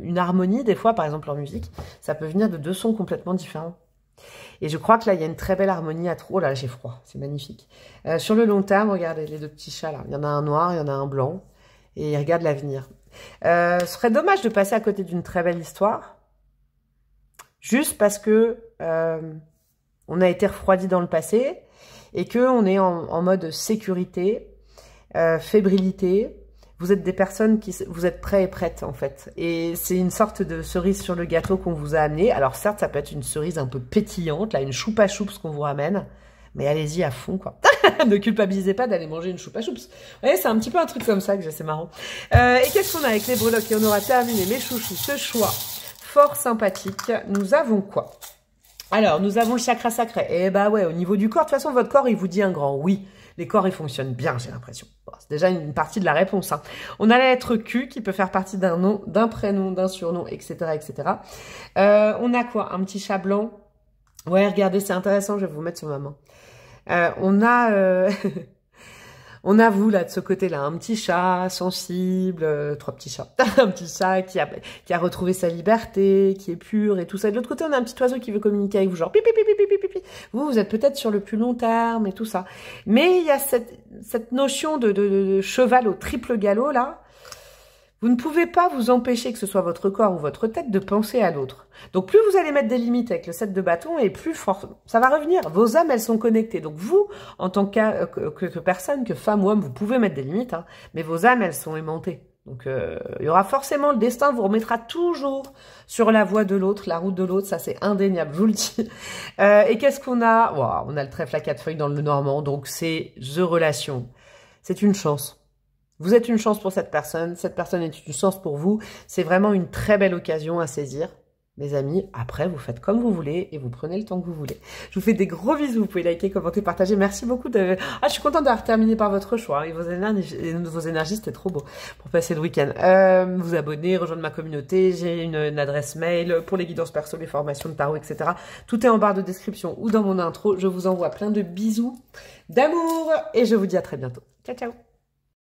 une harmonie, des fois, par exemple en musique, ça peut venir de deux sons complètement différents. Et je crois que là, il y a une très belle harmonie à trop. Oh là, j'ai froid, c'est magnifique. Sur le long terme, regardez les deux petits chats là. Il y en a un noir, il y en a un blanc. Et ils regardent l'avenir. Ce serait dommage de passer à côté d'une très belle histoire. Juste parce que... on a été refroidi dans le passé et qu'on est en mode sécurité, fébrilité. Vous êtes des personnes vous êtes prêts et prêtes en fait. Et c'est une sorte de cerise sur le gâteau qu'on vous a amené. Alors certes, ça peut être une cerise un peu pétillante, là, une choupa choups qu'on vous ramène. Mais allez-y à fond, quoi. Ne culpabilisez pas d'aller manger une choupa choups. Vous voyez, c'est un petit peu un truc comme ça que j'ai, c'est marrant. Et qu'est-ce qu'on a avec les breloques? Et on aura terminé, mes chouchous, ce choix fort sympathique. Nous avons quoi? Alors, nous avons le chakra sacré. Eh bah ouais, au niveau du corps, de toute façon, votre corps, il vous dit un grand oui. Les corps, ils fonctionnent bien, j'ai l'impression. Bon, c'est déjà une partie de la réponse. Hein. On a la lettre Q qui peut faire partie d'un nom, d'un prénom, d'un surnom, etc., etc. On a quoi? Un petit chat blanc. Ouais, regardez, c'est intéressant, je vais vous mettre sur ma main. On a... On a vous, là, de ce côté-là, un petit chat sensible, trois petits chats, un petit chat qui a retrouvé sa liberté, qui est pur et tout ça. De l'autre côté, on a un petit oiseau qui veut communiquer avec vous, genre pipi, pipi, pipi, pipi. Vous êtes peut-être sur le plus long terme et tout ça. Mais il y a cette notion de cheval au triple galop, là. Vous ne pouvez pas vous empêcher, que ce soit votre corps ou votre tête, de penser à l'autre. Donc, plus vous allez mettre des limites avec le 7 de bâton, et plus fort, ça va revenir. Vos âmes, elles sont connectées. Donc, vous, en tant que personne, que femme ou homme, vous pouvez mettre des limites, hein, mais vos âmes, elles sont aimantées. Donc, il y aura forcément le destin vous remettra toujours sur la voie de l'autre, la route de l'autre. Ça, c'est indéniable, je vous le dis. Et qu'est-ce qu'on a? Wow, on a le trèfle à 4 feuilles dans le normand. Donc, c'est The Relation. C'est une chance. Vous êtes une chance pour cette personne est une chance pour vous. C'est vraiment une très belle occasion à saisir. Mes amis, après, vous faites comme vous voulez et vous prenez le temps que vous voulez. Je vous fais des gros bisous. Vous pouvez liker, commenter, partager. Merci beaucoup de... Ah, je suis contente d'avoir terminé par votre choix. Et vos énergies, c'était trop beau pour passer le week-end. Vous abonner, rejoindre ma communauté. J'ai une adresse mail pour les guidances perso, les formations de tarot, etc. Tout est en barre de description ou dans mon intro. Je vous envoie plein de bisous, d'amour et je vous dis à très bientôt. Ciao, ciao.